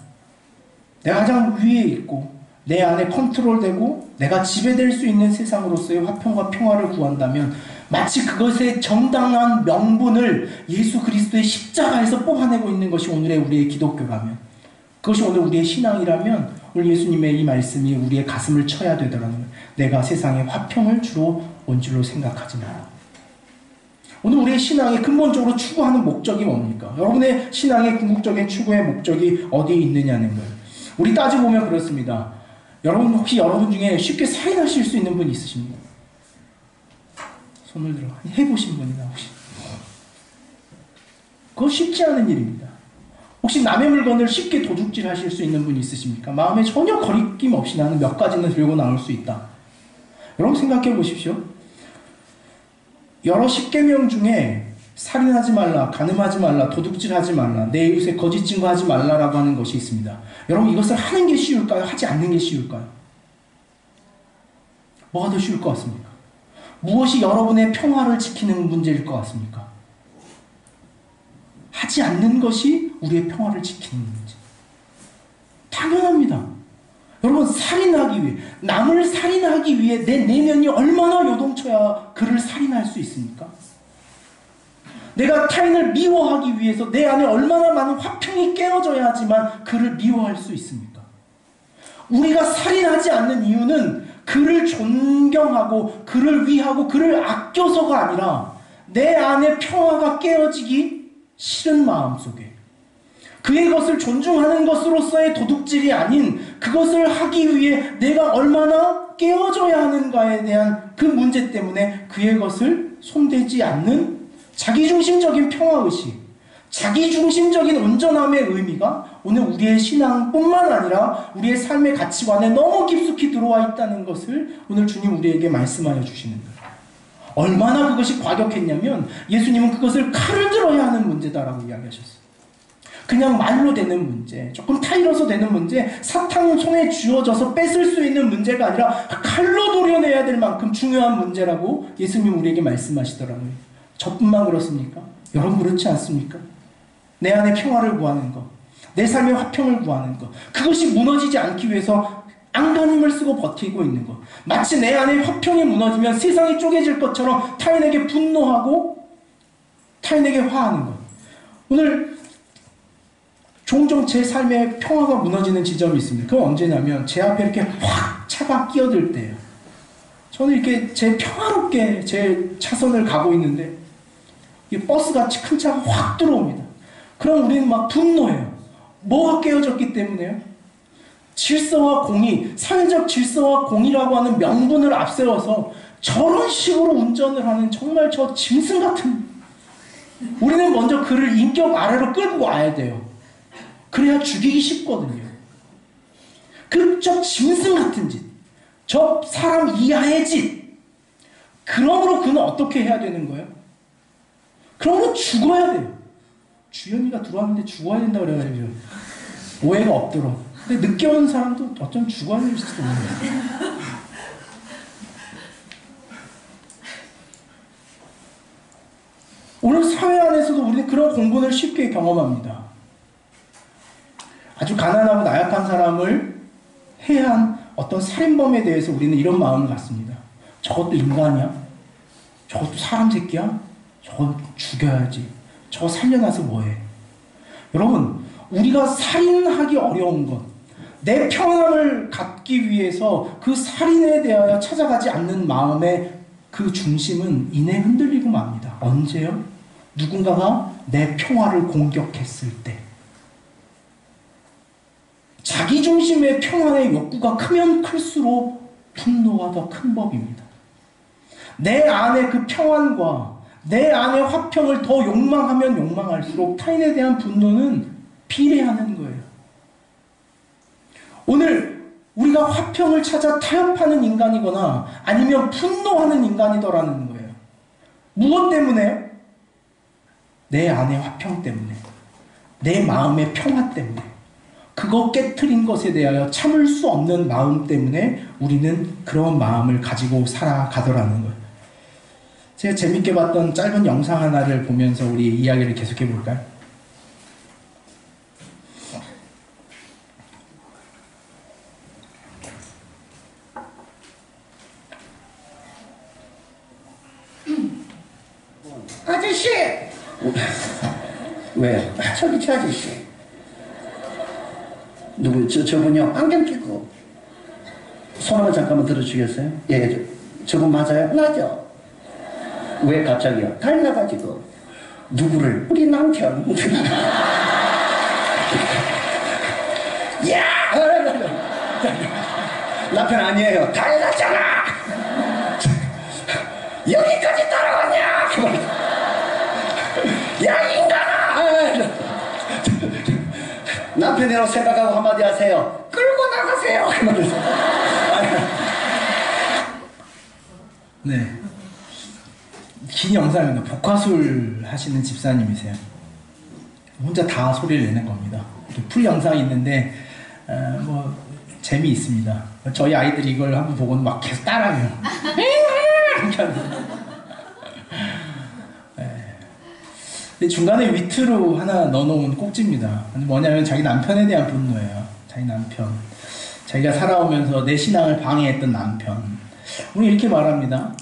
내가 가장 위에 있고 내 안에 컨트롤되고 내가 지배될 수 있는 세상으로서의 화평과 평화를 구한다면 마치 그것의 정당한 명분을 예수 그리스도의 십자가에서 뽑아내고 있는 것이 오늘의 우리의 기독교라면, 그것이 오늘 우리의 신앙이라면 오늘 예수님의 이 말씀이 우리의 가슴을 쳐야 되더라는 거예요. 내가 세상에 화평을 주로 온 줄로 생각하지 마라. 오늘 우리의 신앙이 근본적으로 추구하는 목적이 뭡니까? 여러분의 신앙의 궁극적인 추구의 목적이 어디에 있느냐는 거예요. 우리 따져보면 그렇습니다. 여러분 혹시 여러분 중에 쉽게 살인하실 수 있는 분 있으십니까? 손을 들어. 해보신 분이나 혹시? 그거 쉽지 않은 일입니다. 혹시 남의 물건을 쉽게 도둑질 하실 수 있는 분이 있으십니까? 마음에 전혀 거리낌 없이 나는 몇 가지는 들고 나올 수 있다. 여러분 생각해 보십시오. 여러 십계명 중에 살인하지 말라, 간음하지 말라, 도둑질하지 말라, 내 이웃에 거짓 증거하지 말라라고 하는 것이 있습니다. 여러분 이것을 하는 게 쉬울까요? 하지 않는 게 쉬울까요? 뭐가 더 쉬울 것 같습니까? 무엇이 여러분의 평화를 지키는 문제일 것 같습니까? 하지 않는 것이 우리의 평화를 지키는 문제. 당연합니다. 여러분 살인하기 위해, 남을 살인하기 위해 내 내면이 얼마나 요동쳐야 그를 살인할 수 있습니까? 내가 타인을 미워하기 위해서 내 안에 얼마나 많은 화평이 깨어져야지만 그를 미워할 수 있습니까? 우리가 살인하지 않는 이유는 그를 존경하고 그를 위하고 그를 아껴서가 아니라 내 안에 평화가 깨어지기 싫은 마음 속에 그의 것을 존중하는 것으로서의 도둑질이 아닌 그것을 하기 위해 내가 얼마나 깨어져야 하는가에 대한 그 문제 때문에 그의 것을 손대지 않는 자기중심적인 평화의식, 자기중심적인 온전함의 의미가 오늘 우리의 신앙뿐만 아니라 우리의 삶의 가치관에 너무 깊숙이 들어와 있다는 것을 오늘 주님 우리에게 말씀하여 주시는 거예요. 얼마나 그것이 과격했냐면 예수님은 그것을 칼을 들어야 하는 문제다라고 이야기하셨어요. 그냥 말로 되는 문제, 조금 타일러서 되는 문제, 사탕 손에 쥐어져서 뺏을 수 있는 문제가 아니라 칼로 도려내야 될 만큼 중요한 문제라고 예수님 우리에게 말씀하시더라고요. 저뿐만 그렇습니까? 여러분 그렇지 않습니까? 내 안에 평화를 구하는 것, 내 삶의 화평을 구하는 것, 그것이 무너지지 않기 위해서 안간힘을 쓰고 버티고 있는 것, 마치 내 안에 화평이 무너지면 세상이 쪼개질 것처럼 타인에게 분노하고 타인에게 화하는 것. 오늘 종종 제 삶의 평화가 무너지는 지점이 있습니다. 그건 언제냐면 제 앞에 이렇게 확 차가 끼어들 때예요. 저는 이렇게 제 평화롭게 제 차선을 가고 있는데 이 버스같이 큰 차가 확 들어옵니다. 그럼 우리는 막 분노해요. 뭐가 깨어졌기 때문에요? 질서와 공의, 사회적 질서와 공의라고 하는 명분을 앞세워서 저런 식으로 운전을 하는 정말 저 짐승 같은, 우리는 먼저 그를 인격 아래로 끌고 와야 돼요. 그래야 죽이기 쉽거든요. 저 짐승 같은 짓, 저 사람 이하의 짓, 그러므로 그는 어떻게 해야 되는 거예요? 그러므로 죽어야 돼요. 주연이가 들어왔는데 죽어야 된다 그래가지고 오해가 없도록. 근데 늦게 오는 사람도 어쩜 죽어야 될지도 모르겠어요. 오늘 사회 안에서도 우리는 그런 공분을 쉽게 경험합니다. 아주 가난하고 나약한 사람을 해한 어떤 살인범에 대해서 우리는 이런 마음을 갖습니다. 저것도 인간이야? 저것도 사람 새끼야? 저건 죽여야지. 저거 살려놔서 뭐해? 여러분, 우리가 살인하기 어려운 것, 내 평안을 갖기 위해서 그 살인에 대하여 찾아가지 않는 마음의 그 중심은 이내 흔들리고 맙니다. 언제요? 누군가가 내 평화를 공격했을 때. 자기중심의 평안의 욕구가 크면 클수록 분노가 더 큰 법입니다. 내 안의 그 평안과 내 안의 화평을 더 욕망하면 욕망할수록 타인에 대한 분노는 비례하는 거예요. 오늘 우리가 화평을 찾아 타협하는 인간이거나 아니면 분노하는 인간이더라는 거예요. 무엇 때문에요? 내 안의 화평 때문에, 내 마음의 평화 때문에, 그거 깨트린 것에 대하여 참을 수 없는 마음 때문에 우리는 그런 마음을 가지고 살아가더라는 거예요. 제가 재밌게 봤던 짧은 영상 하나를 보면서 우리 이야기를 계속해 볼까요? 아저씨! 왜요? 저기 저 아저씨. 누구, 저분요? 안경 끼고. 손 한번 잠깐만 들어주겠어요? 예, 저분 맞아요? 맞아. 왜 갑자기요? 닮아가지고. 누구를? 우리 남편. 야! 남편 아니에요. 닮았잖아! 여기까지 따라왔냐? 야, 인간아! 남편이라고 생각하고 한마디 하세요. 끌고 나가세요. 네. 긴 영상입니다. 복화술 하시는 집사님이세요. 혼자 다 소리를 내는 겁니다. 풀 영상이 있는데 뭐 재미있습니다. 저희 아이들이 이걸 한번 보고는 막 계속 따라해요. 근데 중간에 위트로 하나 넣어놓은 꼭지입니다. 뭐냐면 자기 남편에 대한 분노예요. 자기 남편. 자기가 살아오면서 내 신앙을 방해했던 남편. 우리 이렇게 말합니다.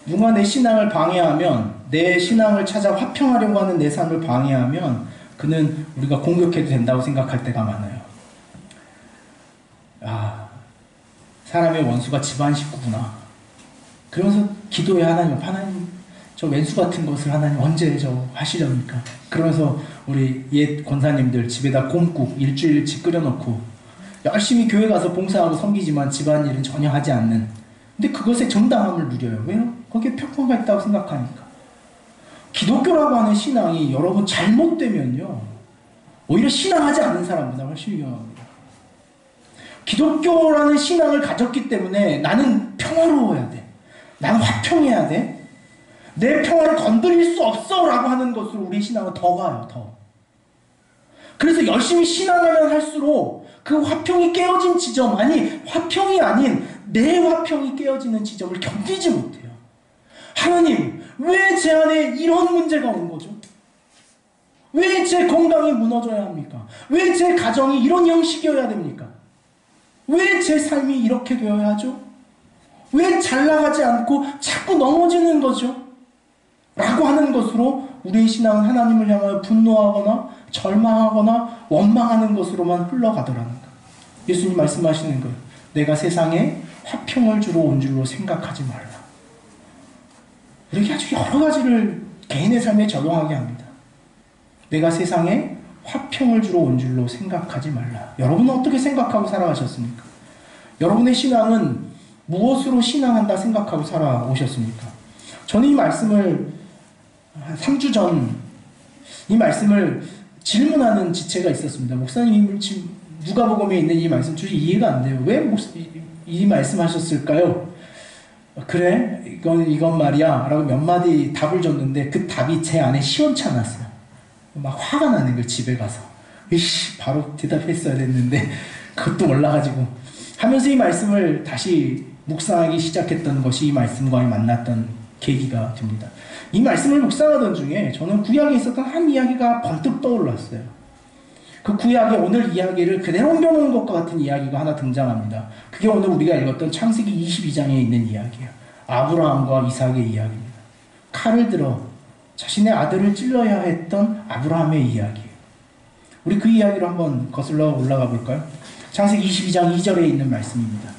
누가 내 신앙을 방해하면, 내 신앙을 찾아 화평하려고 하는 내 삶을 방해하면 그는 우리가 공격해도 된다고 생각할 때가 많아요. 아, 사람의 원수가 집안 식구구나. 그러면서 기도해. 하나님 저 왼수 같은 것을 하나님 언제 저 하시렵니까? 그러면서 우리 옛 권사님들 집에다 곰국 일주일치 끓여놓고 열심히 교회 가서 봉사하고 섬기지만 집안일은 전혀 하지 않는, 근데 그것에 정당함을 누려요. 왜요? 거기에 평화가 있다고 생각하니까. 기독교라고 하는 신앙이 여러분 잘못되면요, 오히려 신앙하지 않는 사람보다 훨씬 위험합니다. 기독교라는 신앙을 가졌기 때문에 나는 평화로워야 돼, 나는 화평해야 돼, 내 평화를 건드릴 수 없어 라고 하는 것으로 우리 신앙은 더 가요. 더. 그래서 열심히 신앙하면 할수록 그 화평이 깨어진 지점, 아니 화평이 아닌 내 화평이 깨어지는 지점을 견디지 못해요. 하나님, 왜 제 안에 이런 문제가 온 거죠? 왜 제 건강이 무너져야 합니까? 왜 제 가정이 이런 형식이어야 됩니까? 왜 제 삶이 이렇게 되어야 하죠? 왜 잘 나가지 않고 자꾸 넘어지는 거죠? 라고 하는 것으로 우리의 신앙은 하나님을 향하여 분노하거나 절망하거나 원망하는 것으로만 흘러가더라는 것. 예수님 말씀하시는 거예요. 내가 세상에 화평을 주러 온 줄로 생각하지 말라. 이렇게 아주 여러 가지를 개인의 삶에 적용하게 합니다. 내가 세상에 화평을 주러 온 줄로 생각하지 말라. 여러분은 어떻게 생각하고 살아가셨습니까? 여러분의 신앙은 무엇으로 신앙한다 생각하고 살아오셨습니까? 저는 이 말씀을 3주 전 이 말씀을 질문하는 지체가 있었습니다. 목사님, 지금 누가복음에 있는 이 말씀 도저히 이해가 안 돼요. 왜 이 말씀하셨을까요? 그래? 이건 말이야 라고 몇 마디 답을 줬는데 그 답이 제 안에 시원찮았어요. 막 화가 나는 걸 집에 가서. 이씨, 바로 대답했어야 됐는데 그것도 올라가지고 하면서 이 말씀을 다시 묵상하기 시작했던 것이 이 말씀과 만났던 계기가 됩니다. 이 말씀을 묵상하던 중에 저는 구약에 있었던 한 이야기가 번뜩 떠올랐어요. 그 구약의 오늘 이야기를 그대로 옮겨놓은 것과 같은 이야기가 하나 등장합니다. 그게 오늘 우리가 읽었던 창세기 22장에 있는 이야기예요. 아브라함과 이삭의 이야기입니다. 칼을 들어 자신의 아들을 찔러야 했던 아브라함의 이야기예요. 우리 그 이야기로 한번 거슬러 올라가 볼까요? 창세기 22장 2절에 있는 말씀입니다.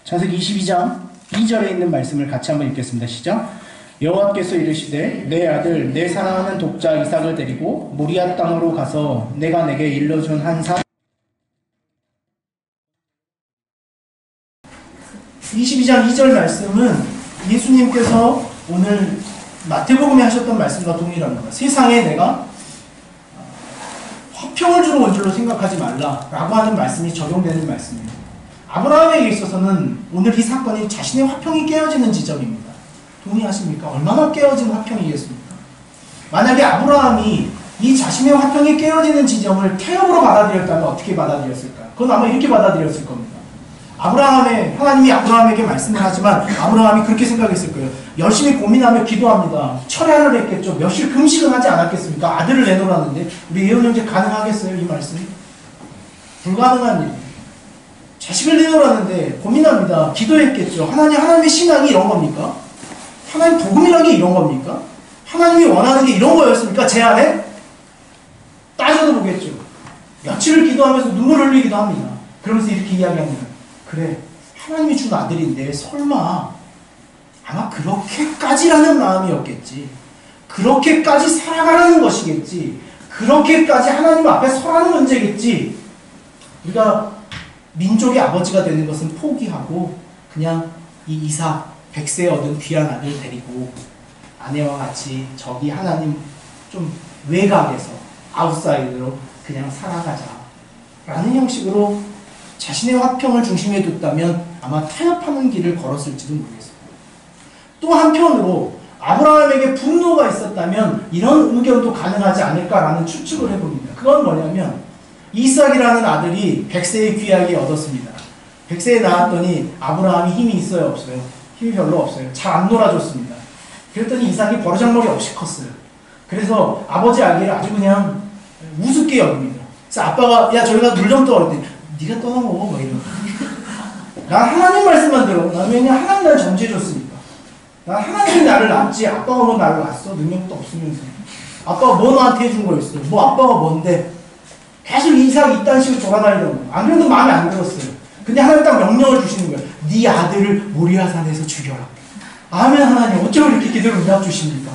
창세기 22장 2절에 있는 말씀을 같이 한번 읽겠습니다. 시작. 여호와께서 이르시되 내 아들 내 사랑하는 독자 이삭을 데리고 모리아 땅으로 가서 내가 내게 일러준 한 산 22장 2절 말씀은 예수님께서 오늘 마태복음에 하셨던 말씀과 동일합니다. 세상에 내가 화평을 주러 온 줄로 생각하지 말라라고 하는 말씀이 적용되는 말씀입니다. 아브라함에게 있어서는 오늘 이 사건이 자신의 화평이 깨어지는 지점입니다. 동의하십니까? 얼마나 깨어진 화평이겠습니까? 만약에 아브라함이 이 자신의 화평이 깨어지는 지점을 태엽으로 받아들였다면 어떻게 받아들였을까요? 그건 아마 이렇게 받아들였을 겁니다. 하나님이 아브라함에게 말씀을 하지만 아브라함이 그렇게 생각했을 거예요. 열심히 고민하며 기도합니다. 철야를 했겠죠. 며칠 금식은 하지 않았겠습니까? 아들을 내놓으라는데 우리 예언 형제 가능하겠어요? 이 말씀이? 불가능한 일이에요. 자식을 내놓으라는데 고민합니다. 기도했겠죠. 하나님의 신앙이 이런 겁니까? 하나님 복음이라는 게 이런 겁니까? 하나님이 원하는 게 이런 거였습니까? 제 안에? 따져도 보겠죠. 며칠을 기도하면서 눈물 흘리기도 합니다. 그러면서 이렇게 이야기합니다. 그래, 하나님이 준 아들인데 설마 아마 그렇게까지라는 마음이었겠지. 그렇게까지 살아가라는 것이겠지. 그렇게까지 하나님 앞에 서라는 문제겠지. 우리가 민족의 아버지가 되는 것은 포기하고 그냥 이 이삭 100세 얻은 귀한 아들 데리고 아내와 같이 저기 하나님 좀 외곽에서 아웃사이드로 그냥 살아가자 라는 형식으로 자신의 화평을 중심에 뒀다면 아마 타협하는 길을 걸었을지도 모르겠어요. 또 한편으로 아브라함에게 분노가 있었다면 이런 의견도 가능하지 않을까라는 추측을 해봅니다. 그건 뭐냐면 이삭이라는 아들이 100세의 귀하게 얻었습니다. 100세에 낳았더니 아브라함이 힘이 있어요? 없어요? 힘이 별로 없어요. 잘 안 놀아줬습니다. 그랬더니 이삭이 버르장머리 없이 컸어요. 그래서 아버지 아기를 아주 그냥 우습게 여깁니다. 그래서 아빠가 야 저기가 물 좀 떠 그랬더니 네가 떠나먹어 막 이러고 난 하나님 말씀만 들어. 난 왜냐 하나님 날 정죄해줬으니까. 난 하나님이 나를 낳았지 아빠가 뭐 나를 낳았어? 능력도 없으면서. 아빠가 뭐 너한테 해준 거였어? 뭐 아빠가 뭔데? 계속 이삭이 이딴 식으로 돌아다니려고. 안 그래도 마음에 안 들었어요. 근데 하나님 딱 명령을 주시는 거예요. 네 아들을 모리아산에서 죽여라. 아멘. 하나님 어쩌면 이렇게 기도를 응답 주십니까?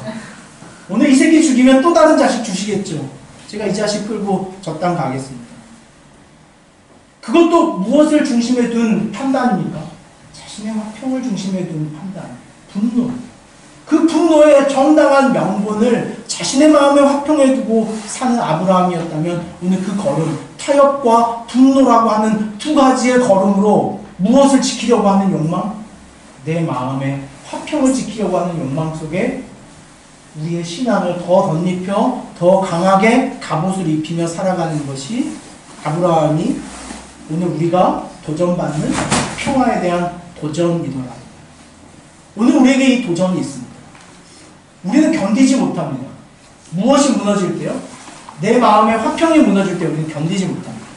오늘 이 새끼 죽이면 또 다른 자식 주시겠죠. 제가 이 자식 끌고 저 땅 가겠습니다. 그것도 무엇을 중심에 둔 판단입니까? 자신의 화평을 중심에 둔 판단. 분노. 그 분노의 정당한 명분을 자신의 마음에 화평해 두고 사는 아브라함이었다면 오늘 그 걸음, 타협과 분노라고 하는 두 가지의 걸음으로 무엇을 지키려고 하는 욕망? 내 마음에 화평을 지키려고 하는 욕망 속에 우리의 신앙을 더 덧입혀 더 강하게 갑옷을 입히며 살아가는 것이 아브라함이 오늘 우리가 도전받는 평화에 대한 도전이더라. 오늘 우리에게 이 도전이 있습니다. 우리는 견디지 못합니다. 무엇이 무너질 때요? 내 마음의 화평이 무너질 때 우리는 견디지 못합니다.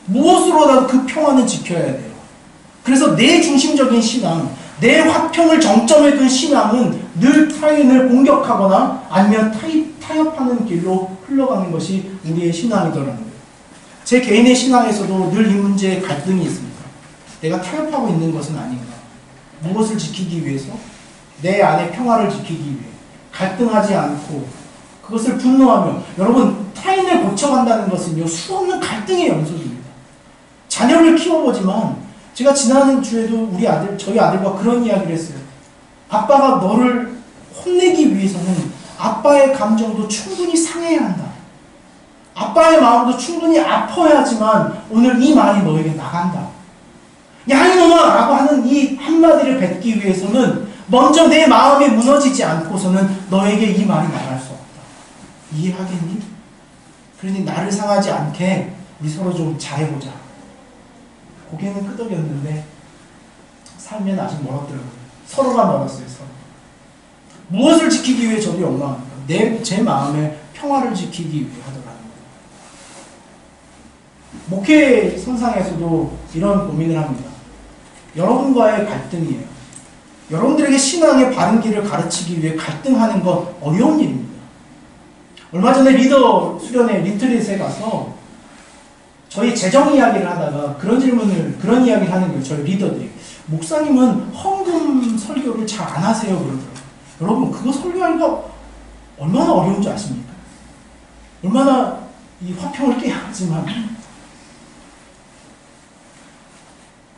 무엇으로라도 그 평화는 지켜야 돼요. 그래서 내 중심적인 신앙, 내 화평을 정점에 둔 신앙은 늘 타인을 공격하거나 아니면 타협하는 길로 흘러가는 것이 우리의 신앙이더라는 거예요. 제 개인의 신앙에서도 늘 이 문제에 갈등이 있습니다. 내가 타협하고 있는 것은 아닌가? 무엇을 지키기 위해서? 내 안의 평화를 지키기 위해 갈등하지 않고 그것을 분노하며 여러분 타인을 고쳐간다는 것은요 수없는 갈등의 연속입니다. 자녀를 키워보지만 제가 지난 주에도 저희 아들과 그런 이야기를 했어요. 아빠가 너를 혼내기 위해서는 아빠의 감정도 충분히 상해야 한다. 아빠의 마음도 충분히 아파야지만 오늘 이 말이 너에게 나간다. 야 이놈아 라고 하는 이 한마디를 뱉기 위해서는 먼저 내 마음이 무너지지 않고서는 너에게 이 말이 나갈 수 없다. 이해하겠니? 그러니 나를 상하지 않게 우리 서로 좀 잘해보자. 고개는 끄덕였는데 삶엔 아직 멀었더라고요. 서로가 멀었어요. 서로. 무엇을 지키기 위해 저도 욕망합니까? 제 마음의 평화를 지키기 위해 하더라고요. 목회 선상에서도 이런 고민을 합니다. 여러분과의 갈등이에요. 여러분들에게 신앙의 바른 길을 가르치기 위해 갈등하는 건 어려운 일입니다. 얼마 전에 리더 수련회 리트릿에 가서 저희 재정 이야기를 하다가 그런 이야기를 하는 거예요. 저희 리더들이. 목사님은 헌금 설교를 잘 안 하세요. 그러더라고요. 여러분, 그거 설교하기가 얼마나 어려운 줄 아십니까? 얼마나 이 화평을 깨야 하지만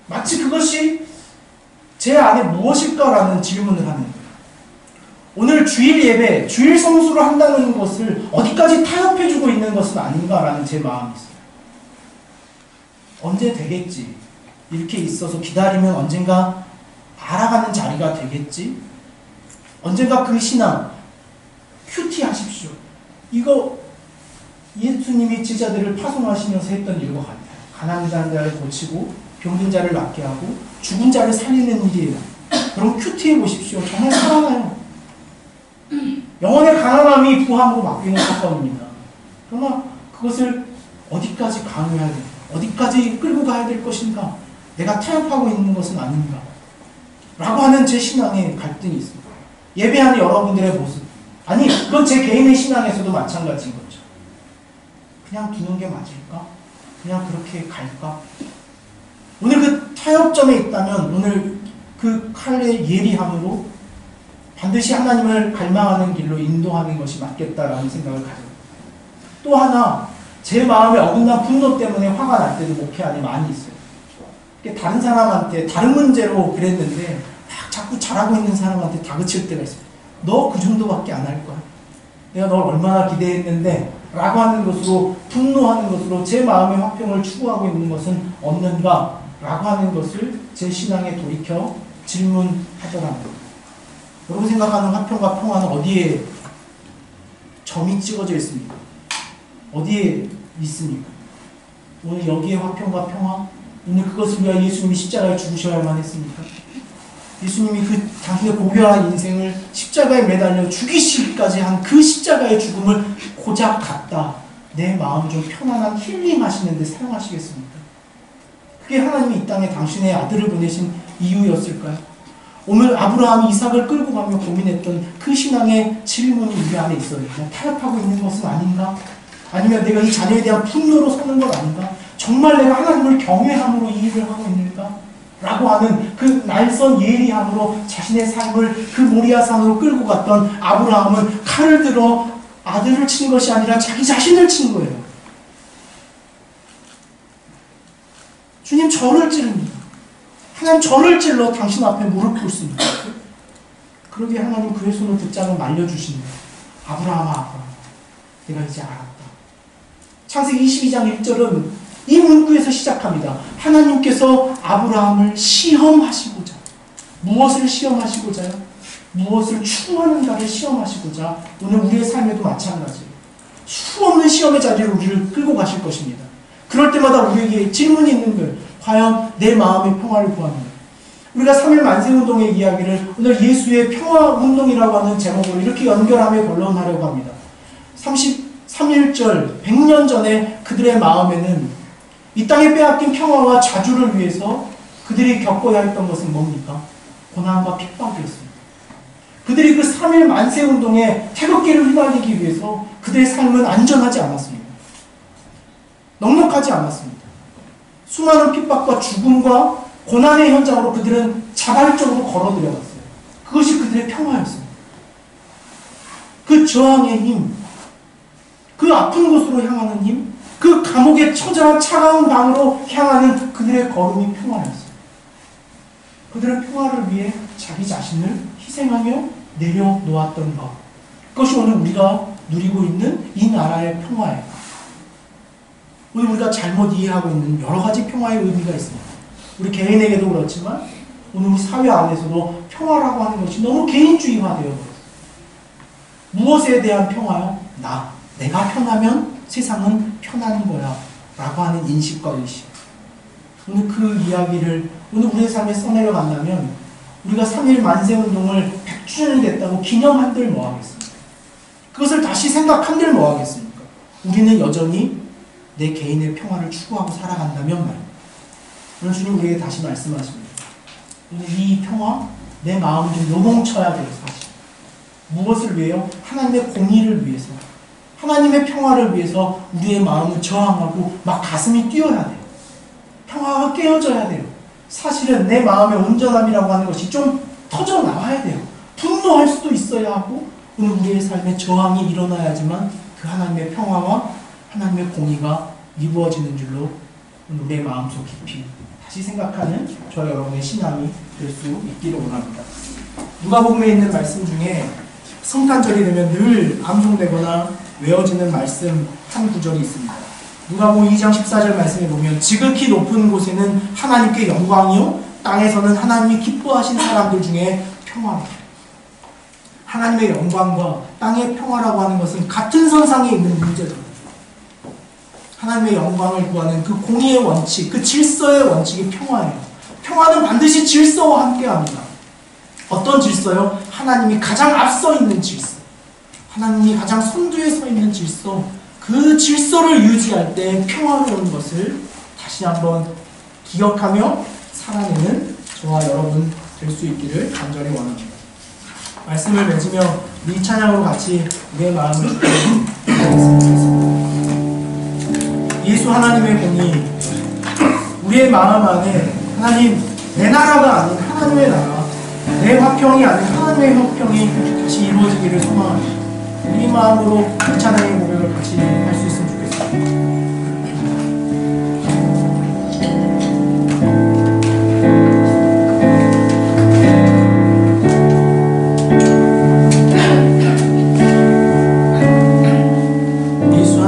마치 그것이 제 안에 무엇일까라는 질문을 하는 거예요. 오늘 주일 예배, 주일 성수를 한다는 것을 어디까지 타협해주고 있는 것은 아닌가라는 제 마음이 있어요. 언제 되겠지? 이렇게 있어서 기다리면 언젠가 알아가는 자리가 되겠지? 언젠가 그 신앙, 큐티 하십시오. 이거 예수님이 제자들을 파송하시면서 했던 일과 같아요. 가난한 자를 고치고 병든 자를 낫게 하고 죽은 자를 살리는 일이에요. 그럼 큐티해 보십시오. 정말 살아나요. 영혼의 가난함이 부함으로 바뀌는 사건입니다. 그러나 그것을 어디까지 강요해야 됩니까? 어디까지 끌고 가야 될 것인가? 내가 타협하고 있는 것은 아닌가? 라고 하는 제 신앙의 갈등이 있습니다. 예배하는 여러분들의 모습. 아니, 그건 제 개인의 신앙에서도 마찬가지인 거죠. 그냥 두는 게 맞을까? 그냥 그렇게 갈까? 오늘 그 타협점에 있다면 오늘 그 칼의 예리함으로 반드시 하나님을 갈망하는 길로 인도하는 것이 맞겠다라는 생각을 가져요. 또 하나, 제 마음에 어긋난 분노 때문에 화가 날 때도 목회 안에 많이 있어요. 다른 사람한테 다른 문제로 그랬는데 막 자꾸 잘하고 있는 사람한테 다그칠 때가 있어요. 너 그 정도밖에 안 할 거야. 내가 널 얼마나 기대했는데 라고 하는 것으로, 분노하는 것으로 제 마음의 화평을 추구하고 있는 것은 없는가 라고 하는 것을 제 신앙에 돌이켜 질문하더랍니다. 여러분 생각하는 화평과 평화는 어디에 점이 찍어져 있습니까? 어디에 있습니까? 오늘 여기에 화평과 평화? 오늘 그것을 위하여 예수님이 십자가에 죽으셔야만 했습니까? 예수님이 그 당신의 고귀한 인생을 십자가에 매달려 죽이시기까지 한 그 십자가의 죽음을 고작 갖다 내 마음 좀 편안한 힐링하시는 데 사용하시겠습니까? 그게 하나님이 이 땅에 당신의 아들을 보내신 이유였을까요? 오늘 아브라함이 이삭을 끌고 가며 고민했던 그 신앙의 질문이 우리 안에 있어요. 타협하고 있는 것은 아닌가? 아니면 내가 이 자녀에 대한 분노로 서는 것 아닌가? 정말 내가 하나님을 경외함으로 이 일을 하고 있는가? 라고 하는 그 날선 예리함으로 자신의 삶을 그 모리아산으로 끌고 갔던 아브라함은 칼을 들어 아들을 친 것이 아니라 자기 자신을 친 거예요. 주님, 저를 찌릅니다. 하나님, 저를 찔러 당신 앞에 무릎 꿇습니다. 그러기에 하나님 그의 손을 붙잡아 말려주십니다. 아브라함아, 내가 이제 알았다. 창세기 22장 1절은 이 문구에서 시작합니다. 하나님께서 아브라함을 시험하시고자, 무엇을 시험하시고자요? 무엇을 추구하는가를 시험하시고자 오늘 우리의 삶에도 마찬가지예요. 수없는 시험의 자리로 우리를 끌고 가실 것입니다. 그럴 때마다 우리에게 질문이 있는 거예요. 과연 내 마음의 평화를 구하는 거예요. 우리가 3.1 만세운동의 이야기를 오늘 예수의 평화운동이라고 하는 제목으로 이렇게 연결하며 변론하려고 합니다. 33일절 100년 전에 그들의 마음에는 이 땅에 빼앗긴 평화와 자주를 위해서 그들이 겪어야 했던 것은 뭡니까? 고난과 핍박이었습니다. 그들이 그 3.1 만세운동에 태극기를 휘날리기 위해서 그들의 삶은 안전하지 않았습니다. 넉넉하지 않았습니다. 수많은 핍박과 죽음과 고난의 현장으로 그들은 자발적으로 걸어들여갔어요. 그것이 그들의 평화였습니다. 그 저항의 힘, 그 아픈 곳으로 향하는 힘, 그 감옥의 처절한 차가운 방으로 향하는 그들의 걸음이 평화였어요. 그들은 평화를 위해 자기 자신을 희생하며 내려놓았던 것. 그것이 오늘 우리가 누리고 있는 이 나라의 평화예요. 오늘 우리가 잘못 이해하고 있는 여러 가지 평화의 의미가 있습니다. 우리 개인에게도 그렇지만 오늘 우리 사회 안에서도 평화라고 하는 것이 너무 개인주의화되어 버렸어요. 무엇에 대한 평화요? 내가 편하면 세상은 편한 거야 라고 하는 인식과 의식. 오늘 그 이야기를 오늘 우리의 삶에 써내려 간다면 우리가 3.1 만세운동을 100주년이 됐다고 기념한들 뭐하겠습니까? 그것을 다시 생각한들 뭐하겠습니까? 우리는 여전히 내 개인의 평화를 추구하고 살아간다면 말입니다. 오늘 주님 우리에게 다시 말씀하십니다. 오늘 이 평화, 내 마음 좀 요동쳐야 돼요. 사실 무엇을 위해요? 하나님의 공의를 위해서, 하나님의 평화를 위해서 우리의 마음을 저항하고 막 가슴이 뛰어야 돼요. 평화가 깨어져야 돼요. 사실은 내 마음의 온전함이라고 하는 것이 좀 터져 나와야 돼요. 분노할 수도 있어야 하고 오늘 우리의 삶에 저항이 일어나야지만 그 하나님의 평화와 하나님의 공의가 이루어지는 줄로 오늘 우리의 마음속 깊이 다시 생각하는 저와 여러분의 신앙이 될 수 있기를 원합니다. 누가복음에 있는 말씀 중에 성탄절이 되면 늘 암송되거나 외워지는 말씀 한 구절이 있습니다. 누가복음 2장 14절 말씀에 보면 지극히 높은 곳에는 하나님께 영광이요 땅에서는 하나님이 기뻐하신 사람들 중에 평화라. 하나님의 영광과 땅의 평화라고 하는 것은 같은 선상에 있는 문제죠. 하나님의 영광을 구하는 그 공의의 원칙, 그 질서의 원칙이 평화예요. 평화는 반드시 질서와 함께합니다. 어떤 질서요? 하나님이 가장 앞서 있는 질서, 하나님이 가장 선두에 서 있는 질서, 그 질서를 유지할 때 평화로운 것을 다시 한번 기억하며 살아내는 저와 여러분 될 수 있기를 간절히 원합니다. 말씀을 맺으며 이 찬양으로 같이 내 마음을 주겠습니다. 예수 하나님의 공이 우리의 마음 안에 하나님 내 나라가 아닌 하나님의 나라, 내 화평이 아닌 하나님의 화평이 다시 이루어지기를 소망합니다. 우리 마음으로 이 찬양의 고백을 같이 할 수 있으면 좋겠습니다. 예수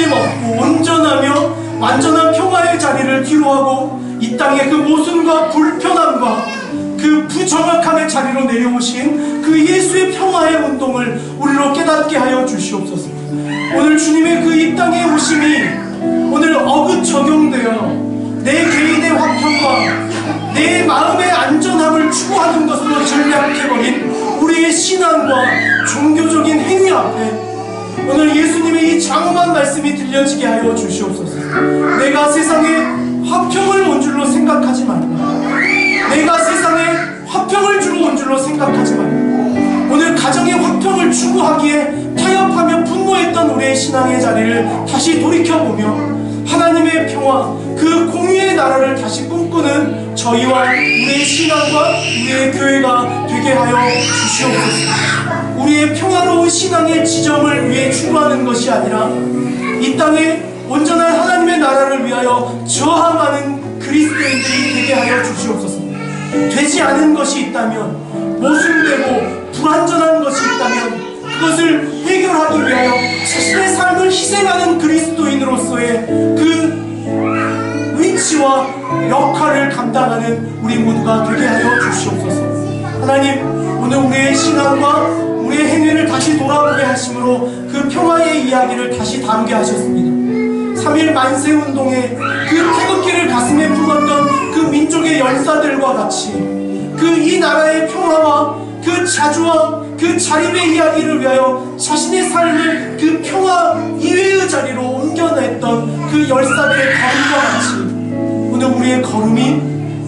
끊임없고 온전하며 완전한 평화의 자리를 뒤로하고 이 땅에 그 모순과 불편함과 그 부정확함의 자리로 내려오신 그 예수의 평화의 운동을 우리로 깨닫게 하여 주시옵소서. 오늘 주님의 그 이 땅에 오심이 오늘 어긋 적용되어 내 개인의 화평과 내 마음의 안전함을 추구하는 것으로 전략해버린 우리의 신앙과 종교적인 행위 앞에 오늘 예수님의 이 장엄한 말씀이 들려지게 하여 주시옵소서. 내가 세상에 화평을 온 줄로 생각하지 말라. 내가 세상에 화평을 주러 온 줄로 생각하지 말라. 오늘 가정의 화평을 추구하기에 타협하며 분노했던 우리의 신앙의 자리를 다시 돌이켜보며 하나님의 평화, 그 공의의 나라를 다시 꿈꾸는 저희와 우리의 신앙과 우리의 교회가 되게 하여 주시옵소서. 우리의 평화로운 신앙의 지점을 위해 추구하는 것이 아니라 이 땅에 온전한 하나님의 나라를 위하여 저항하는 그리스도인들이 되게 하여 주시옵소서. 되지 않은 것이 있다면, 모순되고 불완전한 것이 있다면 그것을 해결하기 위하여 자신의 삶을 희생하는 그리스도인으로서의 그 위치와 역할을 감당하는 우리 모두가 되게 하여 주시옵소서. 하나님, 오늘 우리의 신앙과 우리의 행위를 다시 돌아보게 하심으로 그 평화의 이야기를 다시 다루게 하셨습니다. 3.1 만세운동의 그 태극기를 가슴에 품었던 그 민족의 열사들과 같이 그 이 나라의 평화와 그 자주와 그 자립의 이야기를 위하여 자신의 삶을 그 평화 이외의 자리로 옮겨냈던 그 열사들의 걸음과 같이 오늘 우리의 걸음이,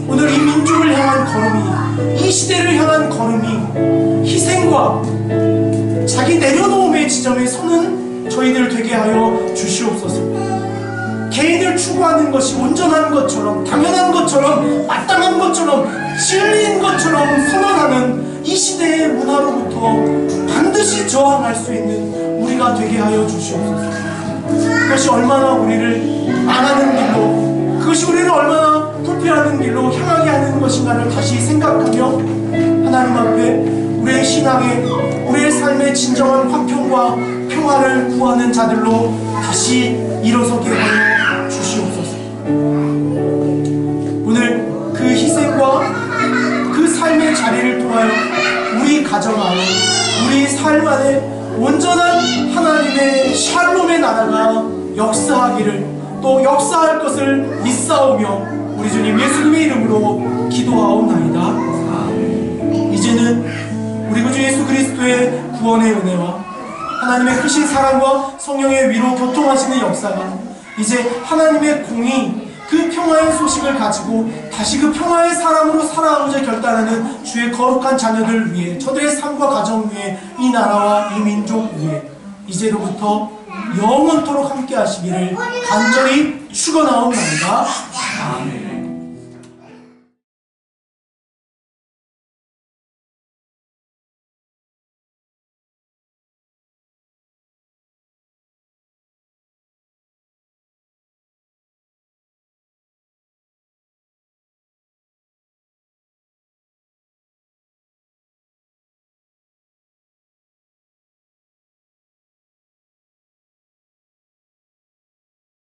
오늘 이 민족을 향한 걸음이, 이 시대를 향한 걸음이 희생과 자기 내려놓음의 지점에 서는 저희들 되게 하여 주시옵소서. 개인을 추구하는 것이 온전한 것처럼, 당연한 것처럼, 마땅한 것처럼, 진리인 것처럼 선언하는 이 시대의 문화로부터 반드시 저항할 수 있는 우리가 되게 하여 주시옵소서. 그것이 얼마나 우리를 망하는 길로, 그것이 우리를 얼마나 도피하는 길로 향하게 하는 것인가를 다시 생각하며 하나님 앞에 우리의 신앙에, 우리의 삶의 진정한 화평과 평화를 구하는 자들로 다시 일어서게 하여 주시옵소서. 오늘 그 희생과 그 삶의 자리를 통하여 우리 가정 안에, 우리 삶 안에 온전한 하나님의 샬롬의 나라가 역사하기를, 또 역사할 것을 믿사오며 우리 주님 예수님의 이름으로 기도하옵나이다. 이제는 우리 구주 예수 그리스도의 구원의 은혜와 하나님의 크신 사랑과 성령의 위로 교통하시는 역사가 이제 하나님의 공의, 그 평화의 소식을 가지고 다시 그 평화의 사람으로 살아가고자 결단하는 주의 거룩한 자녀들 위해, 저들의 삶과 가정 위에, 이 나라와 이 민족 위에 이제로부터 영원토록 함께 하시기를 간절히 축원하옵나이다. 아멘.